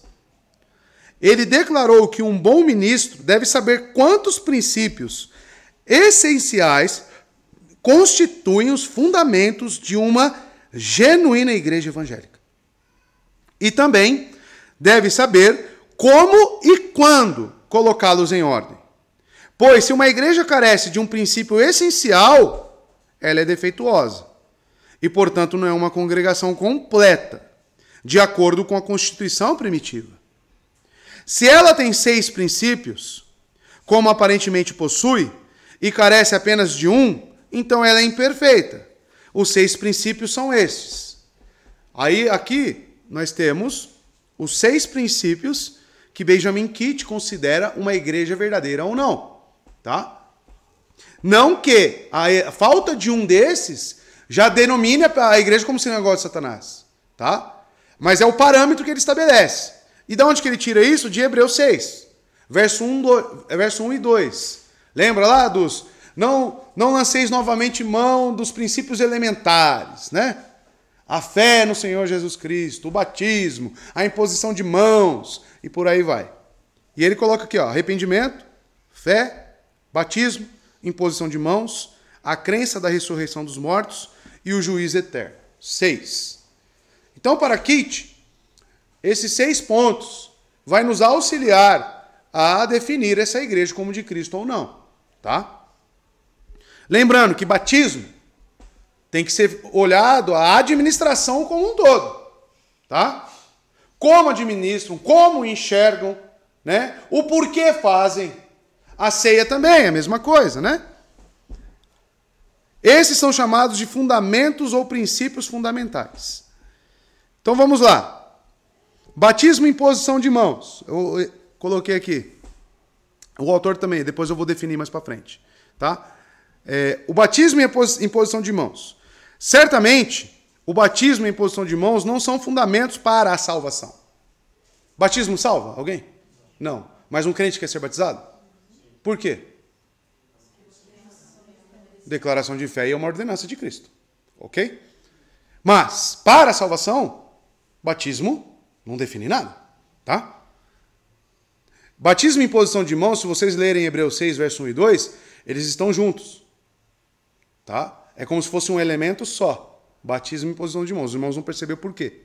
Ele declarou que um bom ministro deve saber quantos princípios essenciais constituem os fundamentos de uma genuína igreja evangélica. E também deve saber como e quando colocá-los em ordem. Pois se uma igreja carece de um princípio essencial, ela é defeituosa. E, portanto, não é uma congregação completa, de acordo com a Constituição primitiva. Se ela tem 6 princípios, como aparentemente possui, e carece apenas de um, então ela é imperfeita. Os 6 princípios são estes. Aí, aqui, nós temos os 6 princípios que Benjamin Kitt considera uma igreja verdadeira ou não. Tá? Não que a falta de um desses já denomine a igreja como sinagoga de Satanás. Tá? Mas é o parâmetro que ele estabelece. E de onde que ele tira isso? De Hebreus 6, verso 1 e 2. Lembra lá dos... Não lanceis novamente mão dos princípios elementares, né? A fé no Senhor Jesus Cristo, o batismo, a imposição de mãos e por aí vai. E ele coloca aqui, ó, arrependimento, fé, batismo, imposição de mãos, a crença da ressurreição dos mortos e o juízo eterno. 6. Então, para Kit, esses 6 pontos vai nos auxiliar a definir essa igreja como de Cristo ou não, tá? Lembrando que batismo tem que ser olhado a administração como um todo, tá? Como administram, como enxergam, né? O porquê fazem. A ceia também é a mesma coisa, né? Esses são chamados de fundamentos ou princípios fundamentais. Então vamos lá. Batismo em imposição de mãos. Eu coloquei aqui. O autor também, depois eu vou definir mais para frente, tá? O batismo em imposição de mãos. Certamente, o batismo e a imposição de mãos não são fundamentos para a salvação. Batismo salva alguém? Não. Mas um crente quer ser batizado? Por quê? Declaração de fé e é uma ordenança de Cristo. Ok? Mas, para a salvação, batismo não define nada. Tá? Batismo e imposição de mãos, se vocês lerem Hebreus 6, verso 1 e 2, eles estão juntos. Tá? É como se fosse um elemento só. Batismo e imposição de mãos. Os irmãos vão perceber por quê.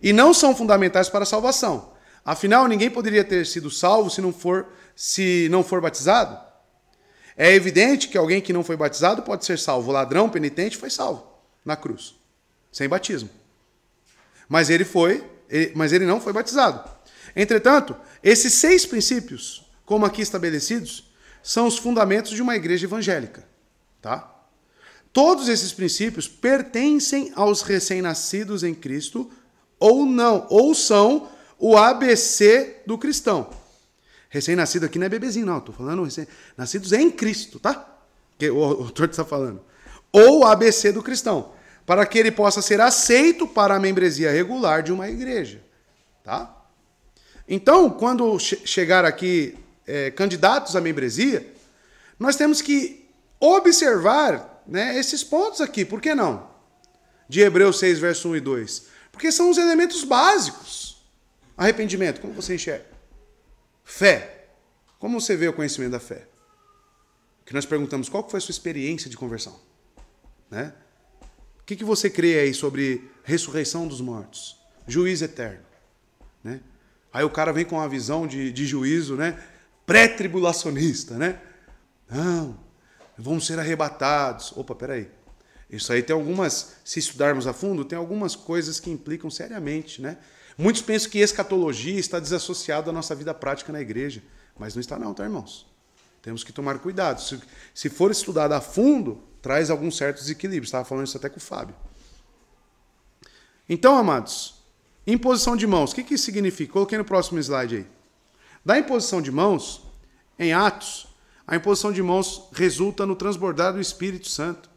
E não são fundamentais para a salvação. Afinal, ninguém poderia ter sido salvo se não for batizado. É evidente que alguém que não foi batizado pode ser salvo. O ladrão penitente foi salvo na cruz, sem batismo. Mas ele não foi batizado. Entretanto, esses 6 princípios, como aqui estabelecidos, são os fundamentos de uma igreja evangélica. Tá? Todos esses princípios pertencem aos recém-nascidos em Cristo ou não, ou são o ABC do cristão. Recém-nascido aqui não é bebezinho, não. Estou falando recém-nascidos em Cristo, tá? Que o autor está falando. Ou o ABC do cristão. Para que ele possa ser aceito para a membresia regular de uma igreja. Tá? Então, quando chegar aqui candidatos à membresia, nós temos que observar, né, esses pontos aqui. Por que não? De Hebreus 6, verso 1 e 2. Porque são os elementos básicos. Arrependimento, como você enxerga? Fé. Como você vê o conhecimento da fé? Que nós perguntamos, qual foi a sua experiência de conversão? Né? O que você crê aí sobre ressurreição dos mortos? Juízo eterno. Né? Aí o cara vem com uma visão de juízo, né, pré-tribulacionista. Né? Não, vamos ser arrebatados. Opa, peraí. Isso aí tem algumas, se estudarmos a fundo, tem algumas coisas que implicam seriamente, né? Muitos pensam que escatologia está desassociada da nossa vida prática na igreja. Mas não está não, tá, irmãos? Temos que tomar cuidado. Se for estudado a fundo, traz alguns certos desequilíbrios. Estava falando isso até com o Fábio. Então, amados, imposição de mãos. O que isso significa? Coloquei no próximo slide aí. Da imposição de mãos, em Atos, a imposição de mãos resulta no transbordar do Espírito Santo.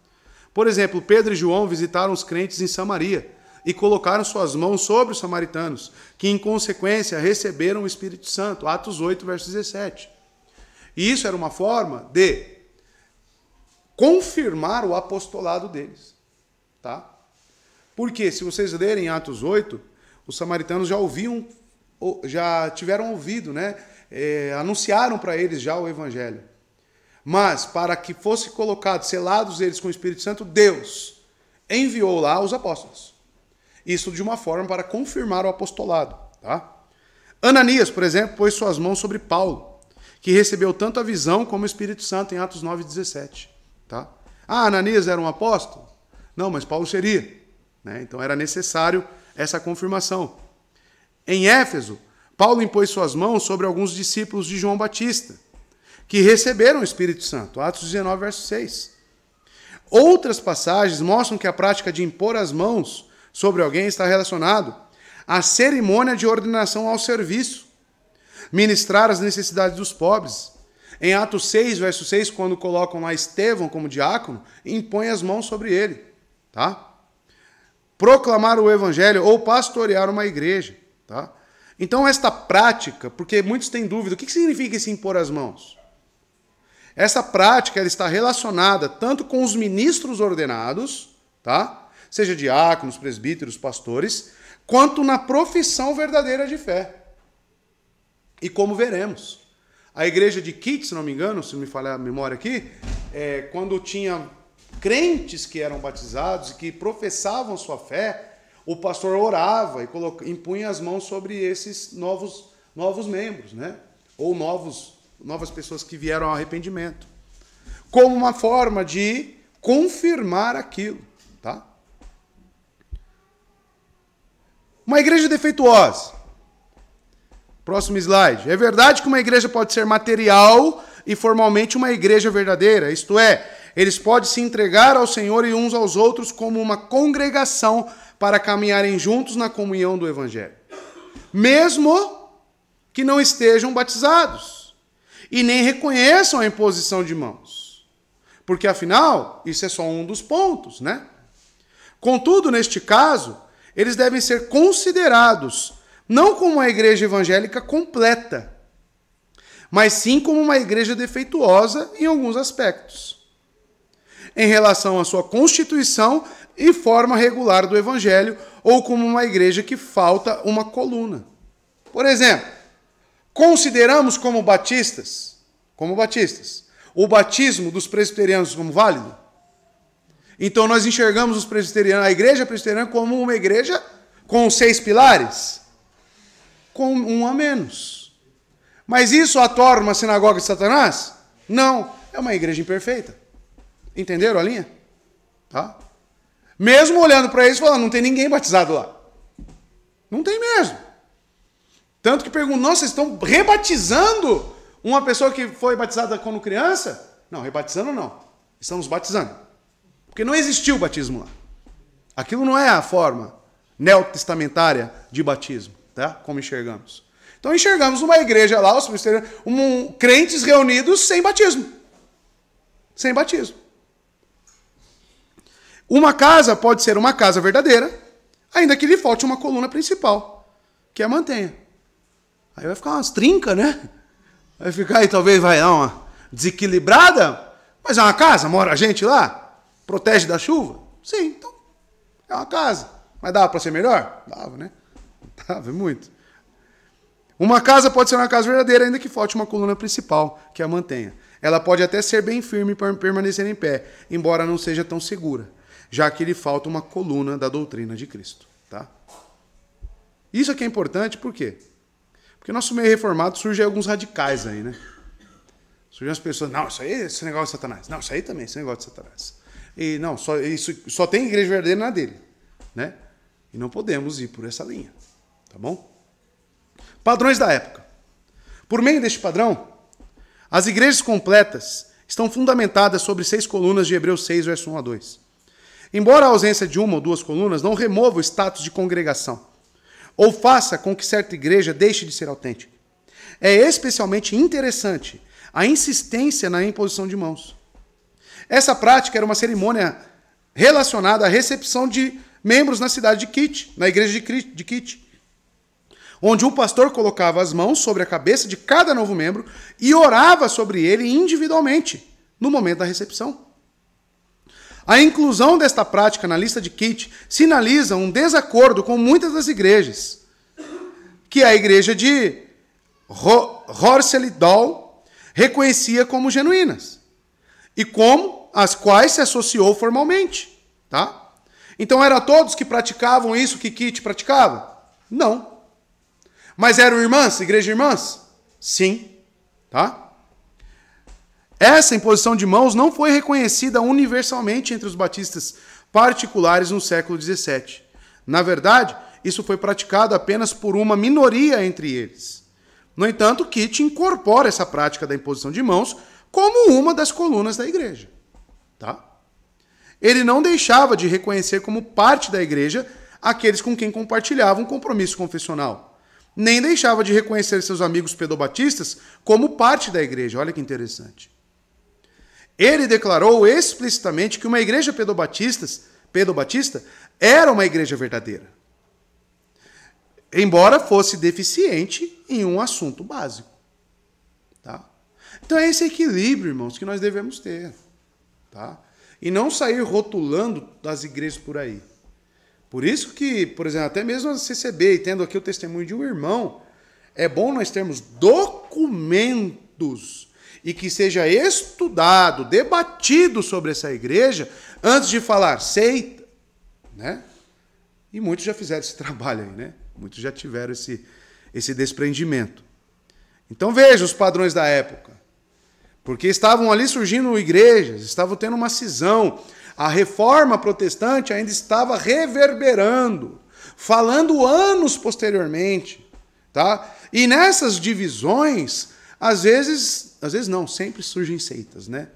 Por exemplo, Pedro e João visitaram os crentes em Samaria e colocaram suas mãos sobre os samaritanos, que em consequência receberam o Espírito Santo. Atos 8, verso 17. E isso era uma forma de confirmar o apostolado deles. Tá? Porque, se vocês lerem Atos 8, os samaritanos já tiveram ouvido, né? Anunciaram para eles já o Evangelho. Mas, para que fosse colocado, selados eles com o Espírito Santo, Deus enviou lá os apóstolos. Isso de uma forma para confirmar o apostolado. Tá? Ananias, por exemplo, pôs suas mãos sobre Paulo, que recebeu tanto a visão como o Espírito Santo em Atos 9,17. Tá? Ananias era um apóstolo? Não, mas Paulo seria. Né? Então era necessário essa confirmação. Em Éfeso, Paulo impôs suas mãos sobre alguns discípulos de João Batista, que receberam o Espírito Santo. Atos 19, verso 6. Outras passagens mostram que a prática de impor as mãos sobre alguém está relacionado à cerimônia de ordenação ao serviço, ministrar as necessidades dos pobres. Em Atos 6, verso 6, quando colocam lá Estevão como diácono, impõem as mãos sobre ele. Tá? Proclamar o evangelho ou pastorear uma igreja. Tá? Então esta prática, porque muitos têm dúvida, o que significa esse impor as mãos? Essa prática ela está relacionada tanto com os ministros ordenados, tá? Seja diáconos, presbíteros, pastores, quanto na profissão verdadeira de fé. E como veremos, a igreja de Kit, se não me engano, se não me falhar a memória aqui, quando tinha crentes que eram batizados e que professavam sua fé, o pastor orava e impunha as mãos sobre esses novos membros, né? Ou novas pessoas que vieram ao arrependimento, como uma forma de confirmar aquilo, tá? Uma igreja defeituosa. Próximo slide. É verdade que uma igreja pode ser material e formalmente uma igreja verdadeira, isto é, eles podem se entregar ao Senhor e uns aos outros como uma congregação para caminharem juntos na comunhão do Evangelho, mesmo que não estejam batizados e nem reconheçam a imposição de mãos, porque afinal, isso é só um dos pontos, né? Contudo, neste caso, eles devem ser considerados não como uma igreja evangélica completa, mas sim como uma igreja defeituosa em alguns aspectos, em relação à sua constituição e forma regular do evangelho, ou como uma igreja que falta uma coluna. Por exemplo, consideramos como batistas, o batismo dos presbiterianos como válido? Então nós enxergamos os presbiterianos, a igreja presbiteriana como uma igreja com 6 pilares, com um a menos. Mas isso a torna uma sinagoga de Satanás? Não, é uma igreja imperfeita. Entenderam a linha? Tá? Mesmo olhando para eles e falando, não tem ninguém batizado lá. Não tem mesmo. Tanto que perguntam, nossa, vocês estão rebatizando uma pessoa que foi batizada quando criança? Não, rebatizando não. Estamos batizando. Porque não existiu o batismo lá. Aquilo não é a forma neotestamentária de batismo, tá? Como enxergamos. Então enxergamos uma igreja lá, os presbiterianos, crentes reunidos sem batismo. Sem batismo. Uma casa pode ser uma casa verdadeira, ainda que lhe falte uma coluna principal, que a mantenha. Aí vai ficar umas trincas, né? Vai ficar aí, talvez vai dar uma desequilibrada, mas é uma casa, mora gente lá, protege da chuva? Sim, então é uma casa. Mas dava para ser melhor? Dava, né? Dava muito. Uma casa pode ser uma casa verdadeira, ainda que falte uma coluna principal, que a mantenha. Ela pode até ser bem firme para permanecer em pé, embora não seja tão segura, já que lhe falta uma coluna da doutrina de Cristo. Tá? Isso aqui é importante, por quê? Porque no nosso meio reformado surgem alguns radicais aí, né? Surgem as pessoas, não, isso aí, esse negócio de Satanás. Não, isso aí também, esse negócio de Satanás. E não, só tem igreja verdadeira na dele, né? E não podemos ir por essa linha, tá bom? Padrões da época. Por meio deste padrão, as igrejas completas estão fundamentadas sobre 6 colunas de Hebreus 6, verso 1 a 2. Embora a ausência de uma ou 2 colunas não remova o status de congregação, ou faça com que certa igreja deixe de ser autêntica, é especialmente interessante a insistência na imposição de mãos. Essa prática era uma cerimônia relacionada à recepção de membros na cidade de Quite, na igreja de Quite, onde o pastor colocava as mãos sobre a cabeça de cada novo membro e orava sobre ele individualmente, no momento da recepção. A inclusão desta prática na lista de Quite sinaliza um desacordo com muitas das igrejas, que a igreja de Horselidol reconhecia como genuínas, e como as quais se associou formalmente. Tá? Então eram todos que praticavam isso que Quite praticava? Não. Mas eram irmãs, igreja irmãs? Sim. Tá? Essa imposição de mãos não foi reconhecida universalmente entre os batistas particulares no século XVII. Na verdade, isso foi praticado apenas por uma minoria entre eles. No entanto, Quite incorpora essa prática da imposição de mãos como uma das colunas da igreja. Tá? Ele não deixava de reconhecer como parte da igreja aqueles com quem compartilhava um compromisso confessional. Nem deixava de reconhecer seus amigos pedobatistas como parte da igreja. Olha que interessante. Ele declarou explicitamente que uma igreja pedobatista era uma igreja verdadeira, embora fosse deficiente em um assunto básico. Tá? Então é esse equilíbrio, irmãos, que nós devemos ter. Tá? E não sair rotulando das igrejas por aí. Por isso que, por exemplo, até mesmo a CCB, e tendo aqui o testemunho de um irmão, é bom nós termos documentos e que seja estudado, debatido sobre essa igreja, antes de falar seita, né? E muitos já fizeram esse trabalho aí, né? Muitos já tiveram esse desprendimento. Então veja os padrões da época. Porque estavam ali surgindo igrejas, estavam tendo uma cisão. A reforma protestante ainda estava reverberando, falando anos posteriormente. Tá? E nessas divisões, às vezes não, sempre surgem seitas, né?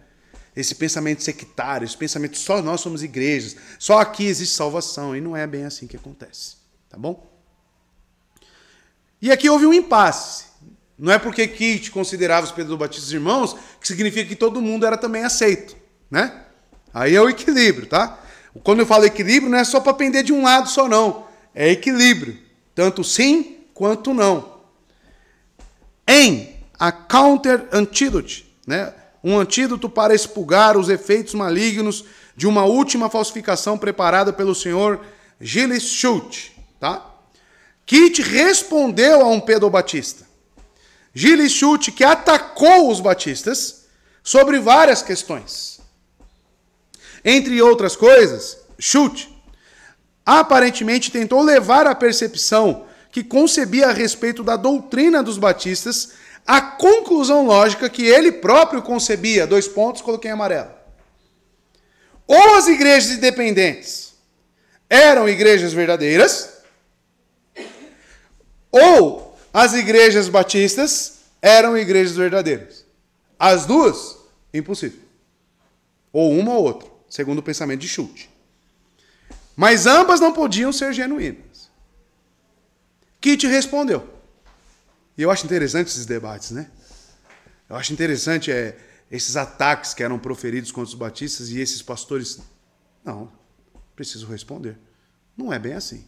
Esse pensamento sectário, esse pensamento só nós somos igrejas, só aqui existe salvação, e não é bem assim que acontece, tá bom? E aqui houve um impasse. Não é porque Kit considerava os pedobatistas irmãos que significa que todo mundo era também aceito, né? Aí é o equilíbrio, tá? Quando eu falo equilíbrio, não é só para pender de um lado só, não. É equilíbrio, tanto sim quanto não. Em a counter antidote, né? Um antídoto para expurgar os efeitos malignos de uma última falsificação preparada pelo senhor Gilles Schultz, tá? Kit respondeu a um pedobatista. Gilles Schultz, que atacou os batistas sobre várias questões. Entre outras coisas, Schultz aparentemente tentou levar a percepção que concebia a respeito da doutrina dos batistas a conclusão lógica que ele próprio concebia. 2 pontos, coloquei em amarelo. Ou as igrejas independentes eram igrejas verdadeiras, ou as igrejas batistas eram igrejas verdadeiras. As duas, impossível. Ou uma ou outra, segundo o pensamento de Schultz. Mas ambas não podiam ser genuínas. Kit respondeu. E eu acho interessante esses debates, né? Eu acho interessante esses ataques que eram proferidos contra os batistas e esses pastores... Não, preciso responder. Não é bem assim.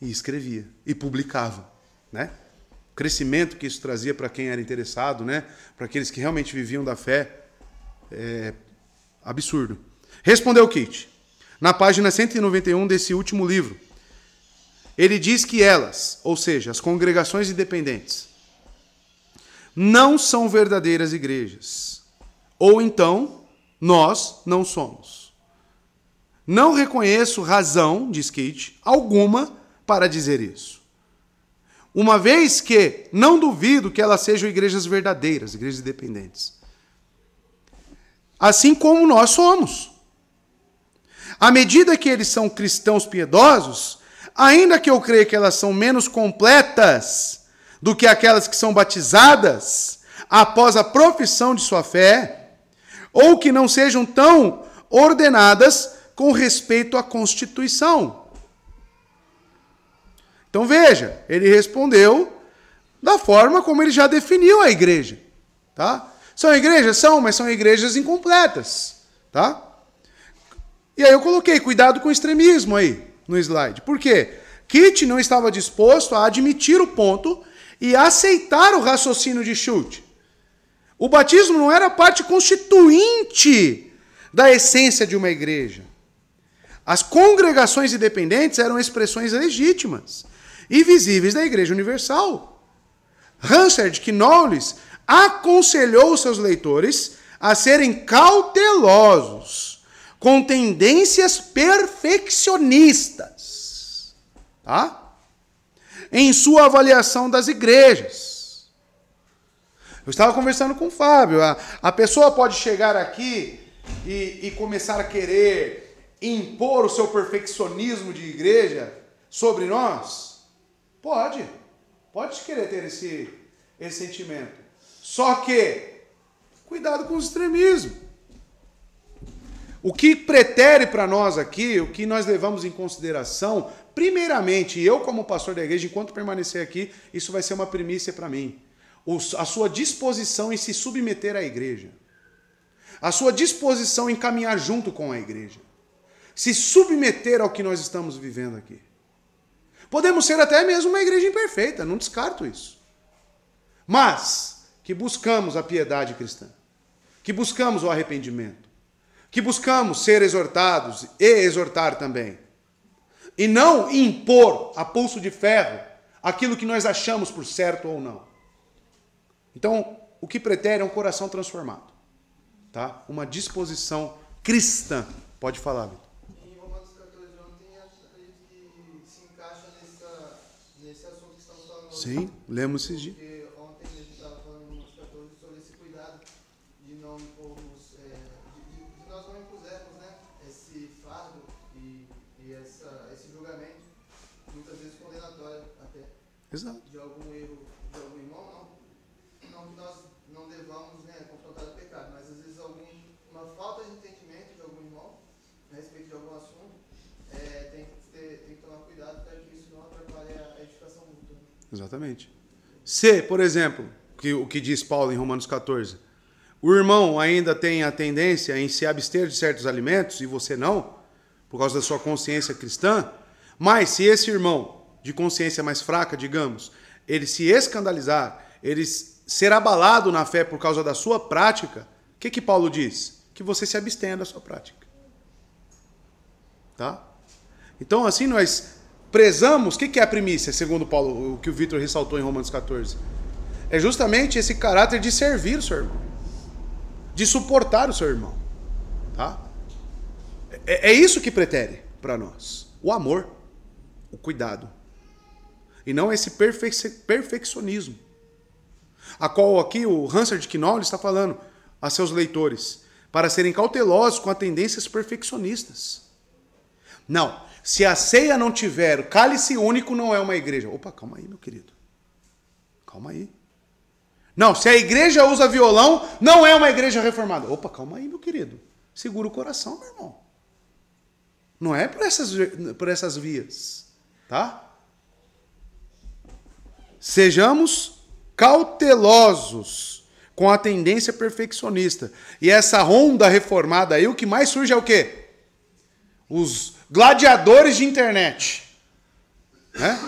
E escrevia, e publicava, né? O crescimento que isso trazia para quem era interessado, né? Para aqueles que realmente viviam da fé, é absurdo. Respondeu Kit, na página 191 desse último livro. Ele diz que elas, ou seja, as congregações independentes, não são verdadeiras igrejas. Ou então, nós não somos. Não reconheço razão, diz Kit, alguma para dizer isso. Uma vez que não duvido que elas sejam igrejas verdadeiras, igrejas independentes. Assim como nós somos. À medida que eles são cristãos piedosos, ainda que eu creia que elas são menos completas do que aquelas que são batizadas após a profissão de sua fé, ou que não sejam tão ordenadas com respeito à Constituição. Então veja, ele respondeu da forma como ele já definiu a igreja. Tá? São igrejas? São, mas são igrejas incompletas. Tá? E aí eu coloquei, cuidado com o extremismo aí no slide. Por quê? Kit não estava disposto a admitir o ponto e aceitar o raciocínio de Schultz. O batismo não era parte constituinte da essência de uma igreja. As congregações independentes eram expressões legítimas e visíveis da Igreja Universal. Hansard Knowles aconselhou seus leitores a serem cautelosos com tendências perfeccionistas, tá? Em sua avaliação das igrejas. Eu estava conversando com o Fábio. A pessoa pode chegar aqui e começar a querer impor o seu perfeccionismo de igreja sobre nós? Pode. Pode querer ter esse sentimento. Só que, cuidado com o extremismo. O que pretere para nós aqui, o que nós levamos em consideração, primeiramente, eu como pastor da igreja, enquanto permanecer aqui, isso vai ser uma primícia para mim. A sua disposição em se submeter à igreja. A sua disposição em caminhar junto com a igreja. Se submeter ao que nós estamos vivendo aqui. Podemos ser até mesmo uma igreja imperfeita, não descarto isso. Mas que buscamos a piedade cristã. Que buscamos o arrependimento. Que buscamos ser exortados e exortar também. E não impor a pulso de ferro aquilo que nós achamos por certo ou não. Então, o que pretere é um coração transformado. Tá? Uma disposição cristã. Pode falar, Vitor. Em Romanos 14, ontem, acredito que se encaixa nesse assunto que estamos falando hoje. Sim, lemos esses dias. Porque ontem a gente estava falando em Romanos 14 sobre esse cuidado de não impormos, de nós não impusermos, né, esse fardo e esse julgamento, muitas vezes condenatório até, Exato. de algum erro de algum irmão, não que nós não devamos, né, confrontar o pecado, mas às vezes uma falta de entendimento de algum irmão a respeito de algum assunto, tem que tomar cuidado para que isso não atrapalhe a edificação mútua. Exatamente. Se, por exemplo, o que diz Paulo em Romanos 14, o irmão ainda tem a tendência em se abster de certos alimentos e você não, por causa da sua consciência cristã, mas se esse irmão de consciência mais fraca, digamos, ele se escandalizar, ele ser abalado na fé por causa da sua prática, o que Paulo diz? Que você se abstenha da sua prática. Tá? Então, assim, nós prezamos, o que é a primícia, segundo Paulo, o que o Vitor ressaltou em Romanos 14? É justamente esse caráter de servir o seu irmão, de suportar o seu irmão. Tá? É isso que pretere para nós. O amor, o cuidado. E não esse perfeccionismo. A qual aqui o Hansard Knoll está falando a seus leitores, para serem cautelosos com as tendências perfeccionistas. Não, se a ceia não tiver cálice único, não é uma igreja. Opa, calma aí, meu querido. Calma aí. Não, se a igreja usa violão, não é uma igreja reformada. Opa, calma aí, meu querido. Segura o coração, meu irmão. Não é por essas vias. Tá? Sejamos cautelosos com a tendência perfeccionista. E essa onda reformada aí, o que mais surge é o quê? Os gladiadores de internet. Né?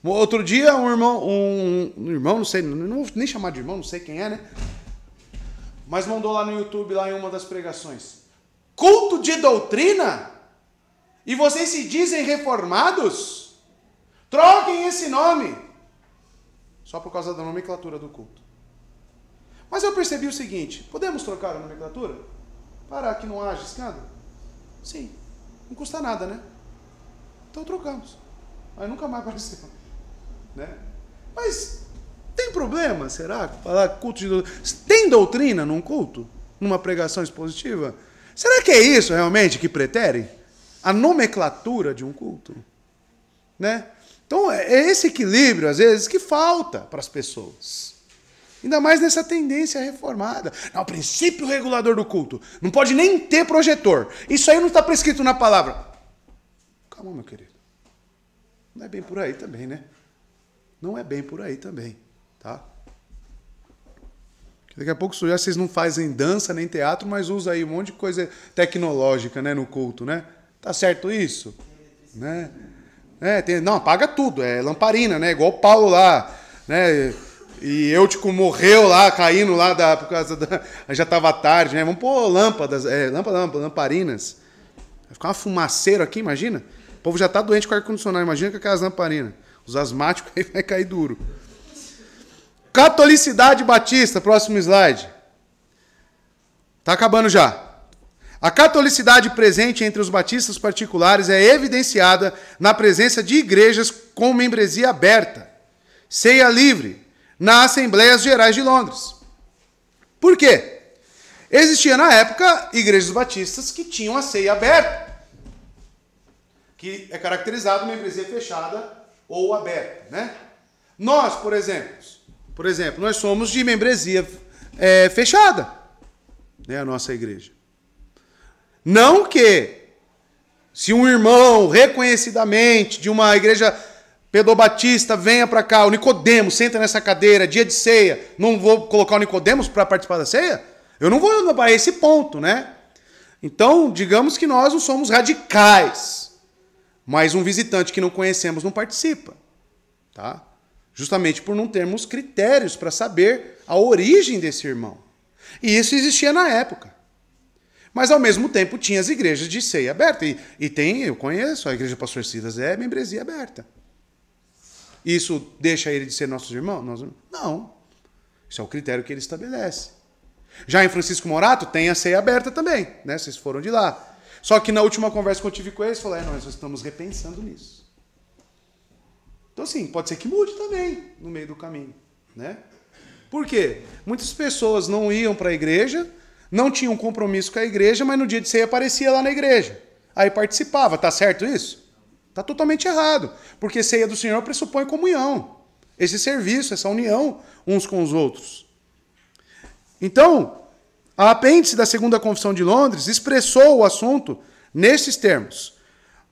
Outro dia, um irmão, não sei, não vou nem chamar de irmão, não sei quem é, né? Mas mandou lá no YouTube, lá em uma das pregações. Culto de doutrina? E vocês se dizem reformados? Troquem esse nome. Só por causa da nomenclatura do culto. Mas eu percebi o seguinte, podemos trocar a nomenclatura? Para que não haja escândalo? Sim. Não custa nada, né? Então trocamos. Aí nunca mais apareceu. Né? Mas tem problema, será? Falar culto de doutrina. Tem doutrina num culto? Numa pregação expositiva? Será que é isso realmente que pretere? A nomenclatura de um culto? Né? Então é esse equilíbrio, às vezes, que falta para as pessoas. Ainda mais nessa tendência reformada. Não, o princípio regulador do culto. Não pode nem ter projetor. Isso aí não está prescrito na palavra. Calma, meu querido. Não é bem por aí também, né? Não é bem por aí também. Tá? Daqui a pouco vocês não fazem dança nem teatro, mas usam aí um monte de coisa tecnológica, né, no culto, né? Tá certo isso? Né? Não, apaga tudo. É lamparina, né? Igual o Paulo lá, né? E Eutico morreu lá, caindo lá por causa da... Já estava tarde, né? Vamos pôr lâmpadas, lamparinas. Vai ficar uma fumaceira aqui, imagina? O povo já está doente com ar-condicionado, imagina com aquelas lamparinas. Os asmáticos aí vai cair duro. Catolicidade batista, próximo slide. Está acabando já. A catolicidade presente entre os batistas particulares é evidenciada na presença de igrejas com membresia aberta, ceia livre, nas Assembleias Gerais de Londres. Por quê? Existia na época igrejas batistas que tinham a ceia aberta, que é caracterizado membresia fechada ou aberta, né? Nós, por exemplo, nós somos de membresia fechada, né, a nossa igreja. Não que, se um irmão reconhecidamente de uma igreja pedobatista venha para cá, o Nicodemos senta nessa cadeira, dia de ceia, não vou colocar o Nicodemos para participar da ceia? Eu não vou para esse ponto, né? Então, digamos que nós não somos radicais, mas um visitante que não conhecemos não participa, tá? Justamente por não termos critérios para saber a origem desse irmão. E isso existia na época. Mas, ao mesmo tempo, tinha as igrejas de ceia aberta. E tem, eu conheço, a igreja Pastor Silas é membresia aberta. Isso deixa ele de ser nossos irmãos? Não. Isso é o critério que ele estabelece. Já em Francisco Morato tem a ceia aberta também, né? Vocês foram de lá. Só que na última conversa que eu tive com eles, falaram, nós estamos repensando nisso. Então assim, pode ser que mude também no meio do caminho, né? Por quê? Muitas pessoas não iam para a igreja, não tinham compromisso com a igreja, mas no dia de ceia aparecia lá na igreja. Aí participava. Tá certo isso? Tá totalmente errado. Porque ceia do Senhor pressupõe comunhão. Esse serviço, essa união uns com os outros. Então, a apêndice da Segunda Confissão de Londres expressou o assunto nesses termos.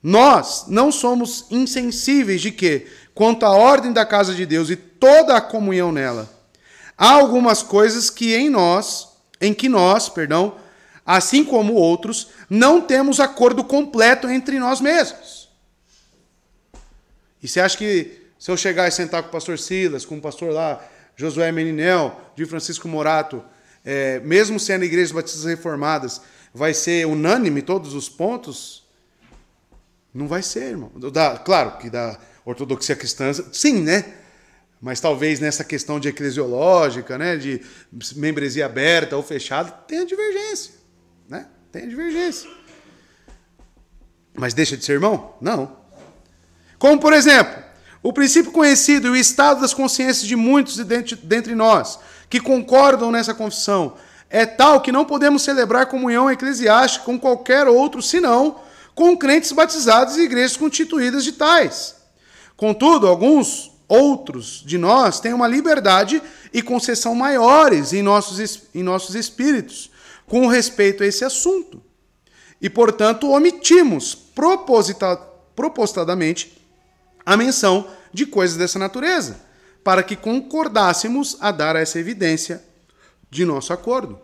Nós não somos insensíveis de que, quanto à ordem da casa de Deus e toda a comunhão nela, há algumas coisas que em que nós, assim como outros, não temos acordo completo entre nós mesmos. E você acha que se eu chegar e sentar com o pastor Silas, com o pastor lá, Josué Meninel, de Francisco Morato, mesmo sendo igrejas batistas reformadas, vai ser unânime todos os pontos? Não vai ser, irmão. Claro que da ortodoxia cristã, sim, né? Mas talvez nessa questão de eclesiológica, né, de membresia aberta ou fechada, tenha divergência, né? Tem divergência. Mas deixa de ser irmão? Não. Como, por exemplo, o princípio conhecido e o estado das consciências de muitos dentre nós que concordam nessa confissão é tal que não podemos celebrar comunhão eclesiástica com qualquer outro, senão com crentes batizados e igrejas constituídas de tais. Contudo, alguns outros de nós têm uma liberdade e concessão maiores em nossos espíritos com respeito a esse assunto. E, portanto, omitimos propositadamente a menção de coisas dessa natureza, para que concordássemos a dar essa evidência de nosso acordo.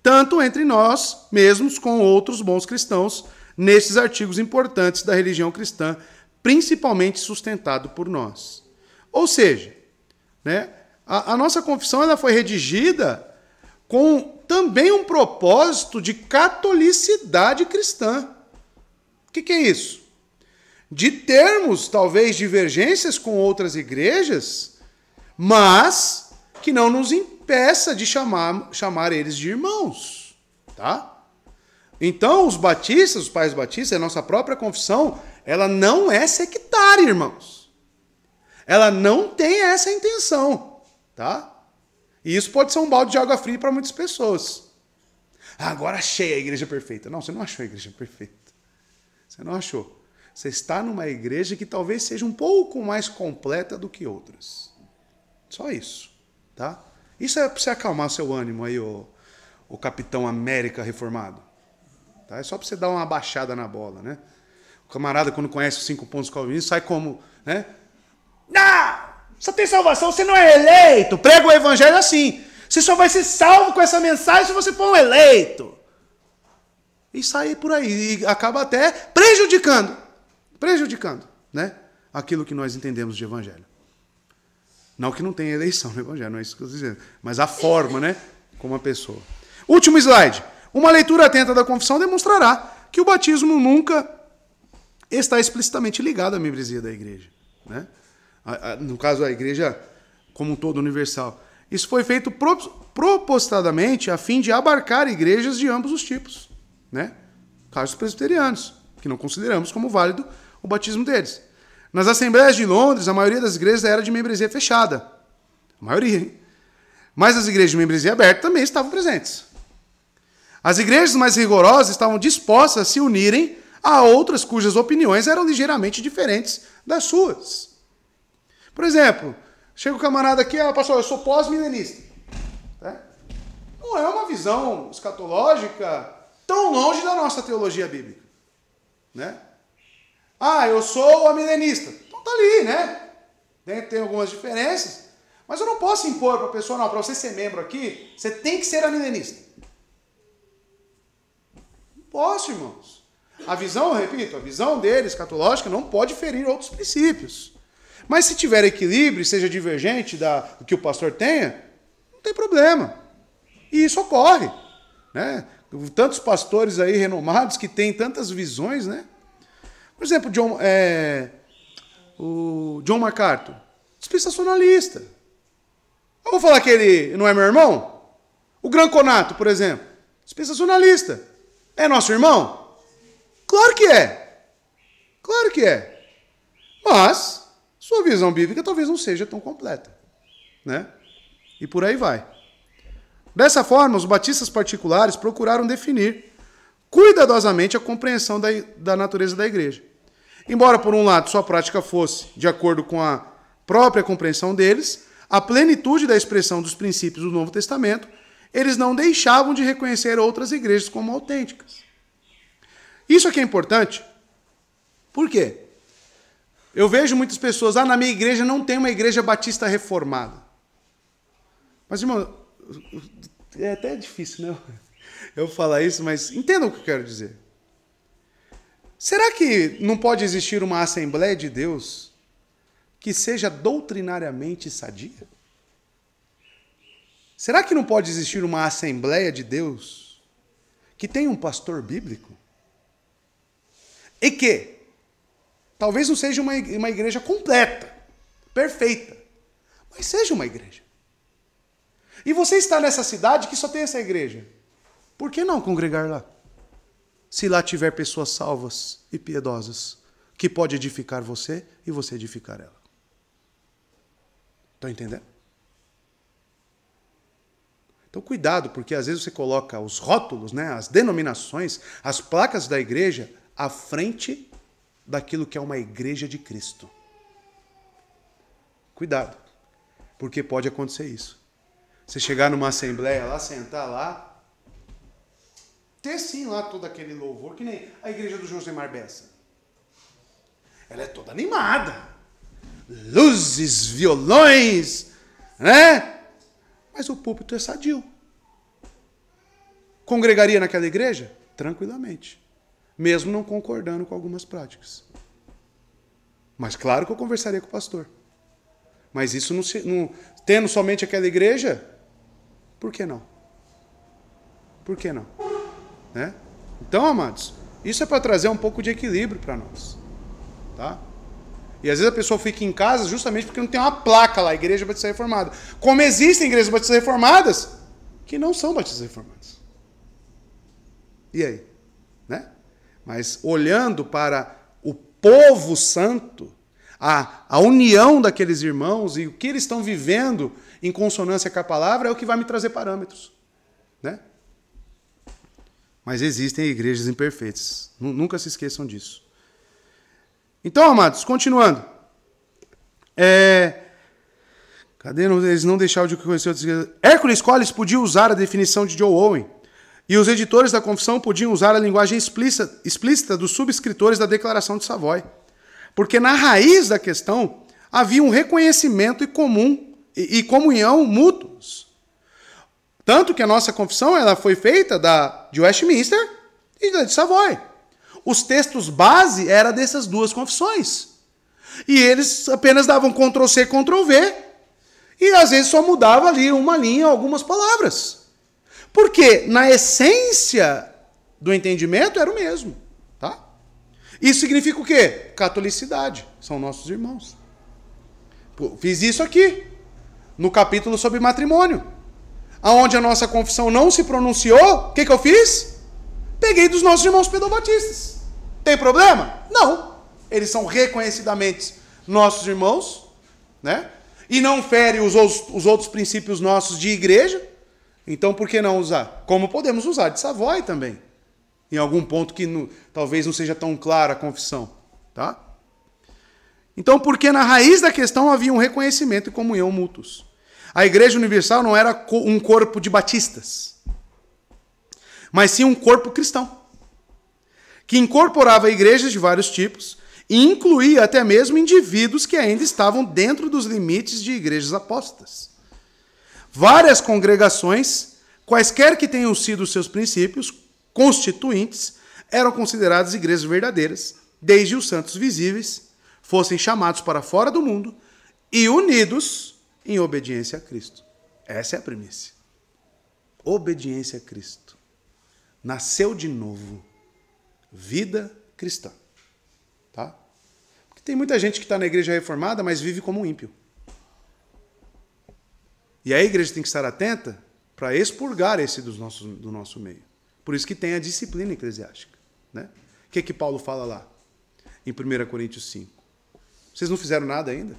Tanto entre nós mesmos com outros bons cristãos, nesses artigos importantes da religião cristã, principalmente sustentado por nós. Ou seja, né, a nossa confissão ela foi redigida com também um propósito de catolicidade cristã. O que é isso? De termos, talvez, divergências com outras igrejas, mas que não nos impeça de chamar eles de irmãos. Tá? Então, os batistas, os pais batistas, a nossa própria confissão, ela não é sectária, irmãos. Ela não tem essa intenção, tá? E isso pode ser um balde de água fria para muitas pessoas. Agora achei a igreja perfeita. Não, você não achou a igreja perfeita. Você não achou. Você está numa igreja que talvez seja um pouco mais completa do que outras. Só isso, tá? Isso é para você acalmar seu ânimo aí, o Capitão América reformado. Tá? É só para você dar uma baixada na bola, né? O camarada, quando conhece os 5 pontos calvinistas, sai como, né? Não! Só tem salvação, você não é eleito. Prega o evangelho assim. Você só vai ser salvo com essa mensagem se você for um eleito. E sai por aí. E acaba até prejudicando, né? Aquilo que nós entendemos de evangelho. Não que não tenha eleição no evangelho, não é isso que eu estou dizendo. Mas a forma, né? Como a pessoa. Último slide. Uma leitura atenta da confissão demonstrará que o batismo nunca está explicitamente ligado à membresia da igreja, né? No caso, a igreja como um todo universal. Isso foi feito propositadamente a fim de abarcar igrejas de ambos os tipos, né? Casos presbiterianos, que não consideramos como válido o batismo deles. Nas assembleias de Londres, a maioria das igrejas era de membresia fechada. A maioria, hein? Mas as igrejas de membresia aberta também estavam presentes. As igrejas mais rigorosas estavam dispostas a se unirem a outras cujas opiniões eram ligeiramente diferentes das suas. Por exemplo, chega o camarada aqui, pastor, eu sou pós-milenista. Né? Não é uma visão escatológica tão longe da nossa teologia bíblica. Né? Eu sou amilenista. Então tá ali, né? Tem algumas diferenças, mas eu não posso impor para a pessoa, não, para você ser membro aqui, você tem que ser amilenista. Não posso, irmãos. A visão, eu repito, a visão dele, escatológica, não pode ferir outros princípios. Mas se tiver equilíbrio e seja divergente do que o pastor tenha, não tem problema. E isso ocorre. Né? Tantos pastores aí renomados que têm tantas visões, né? Por exemplo, o John MacArthur, dispensacionalista. Eu vou falar que ele não é meu irmão? O Granconato, por exemplo, dispensacionalista, é nosso irmão? Claro que é. Claro que é. Mas sua visão bíblica talvez não seja tão completa, né? E por aí vai. Dessa forma, os batistas particulares procuraram definir cuidadosamente a compreensão da natureza da igreja. Embora, por um lado, sua prática fosse de acordo com a própria compreensão deles, a plenitude da expressão dos princípios do Novo Testamento, eles não deixavam de reconhecer outras igrejas como autênticas. Isso aqui é importante. Por quê? Eu vejo muitas pessoas, na minha igreja não tem uma igreja batista reformada. Mas, irmão, é até difícil, né? Eu falar isso, mas entendam o que eu quero dizer. Será que não pode existir uma Assembleia de Deus que seja doutrinariamente sadia? Será que não pode existir uma Assembleia de Deus que tenha um pastor bíblico? E que talvez não seja uma igreja completa, perfeita, mas seja uma igreja. E você está nessa cidade que só tem essa igreja. Por que não congregar lá? Se lá tiver pessoas salvas e piedosas, que pode edificar você e você edificar ela. Estão entendendo? Então cuidado, porque às vezes você coloca os rótulos, né, as denominações, as placas da igreja à frente daquilo que é uma igreja de Cristo. Cuidado, porque pode acontecer isso. Você chegar numa assembleia lá, sentar lá, ter sim lá todo aquele louvor, que nem a igreja do Josemar Bessa. Ela é toda animada. Luzes, violões, né? Mas o púlpito é sadio. Congregaria naquela igreja? Tranquilamente. Mesmo não concordando com algumas práticas. Mas claro que eu conversaria com o pastor. Mas isso não tendo somente aquela igreja, por que não? Por que não? Né? Então, amados, isso é para trazer um pouco de equilíbrio para nós. Tá? E às vezes a pessoa fica em casa justamente porque não tem uma placa lá, Igreja Batista Reformada. Como existem igrejas batistas reformadas que não são batistas reformadas. E aí? Né? Mas olhando para o povo santo, a união daqueles irmãos e o que eles estão vivendo em consonância com a palavra é o que vai me trazer parâmetros. Né? Mas existem igrejas imperfeitas. Nunca se esqueçam disso. Então, amados, continuando. Cadê? Eles não deixavam de conhecer outras igrejas. Hércules Collins podia usar a definição de Joe Owen. E os editores da Confissão podiam usar a linguagem explícita dos subscritores da Declaração de Savoy. Porque na raiz da questão havia um reconhecimento e comunhão mútuos. Tanto que a nossa confissão ela foi feita de Westminster e da de Savoy. Os textos base eram dessas duas confissões. E eles apenas davam Ctrl+C, Ctrl+V. E às vezes só mudava ali uma linha, algumas palavras. Porque na essência do entendimento era o mesmo. Tá? Isso significa o quê? Catolicidade. São nossos irmãos. Fiz isso aqui, no capítulo sobre matrimônio. Onde a nossa confissão não se pronunciou, o que eu fiz? Peguei dos nossos irmãos pedobatistas. Tem problema? Não. Eles são reconhecidamente nossos irmãos, né? E não ferem os outros princípios nossos de igreja. Então, por que não usar? Como podemos usar de Savoy também. Em algum ponto que talvez não seja tão clara a confissão. Tá? Então, porque na raiz da questão havia um reconhecimento e comunhão mútuos. A Igreja Universal não era um corpo de batistas, mas sim um corpo cristão, que incorporava igrejas de vários tipos e incluía até mesmo indivíduos que ainda estavam dentro dos limites de igrejas apóstatas. Várias congregações, quaisquer que tenham sido os seus princípios constituintes, eram consideradas igrejas verdadeiras, desde os santos visíveis fossem chamados para fora do mundo e unidos em obediência a Cristo. Essa é a premissa. Obediência a Cristo. Nasceu de novo. Vida cristã. Tá? Porque tem muita gente que está na igreja reformada, mas vive como um ímpio. E a igreja tem que estar atenta para expurgar esse do nosso meio. Por isso que tem a disciplina eclesiástica. Né? O que Paulo fala lá? Em 1 Coríntios 5. Vocês não fizeram nada ainda?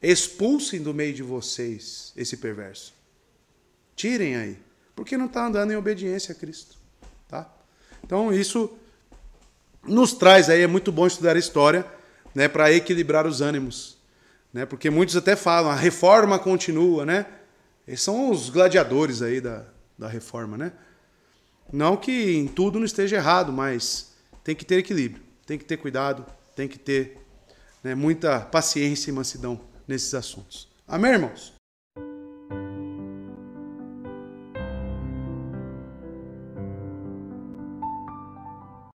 Expulsem do meio de vocês esse perverso. Tirem aí. Porque não está andando em obediência a Cristo. Tá? Então isso nos traz aí, é muito bom estudar a história, né, para equilibrar os ânimos. Né? Porque muitos até falam, a reforma continua, né? Eles são os gladiadores aí da reforma, né? Não que em tudo não esteja errado, mas tem que ter equilíbrio, tem que ter cuidado, tem que ter, né, muita paciência e mansidão nesses assuntos. Amém, irmãos?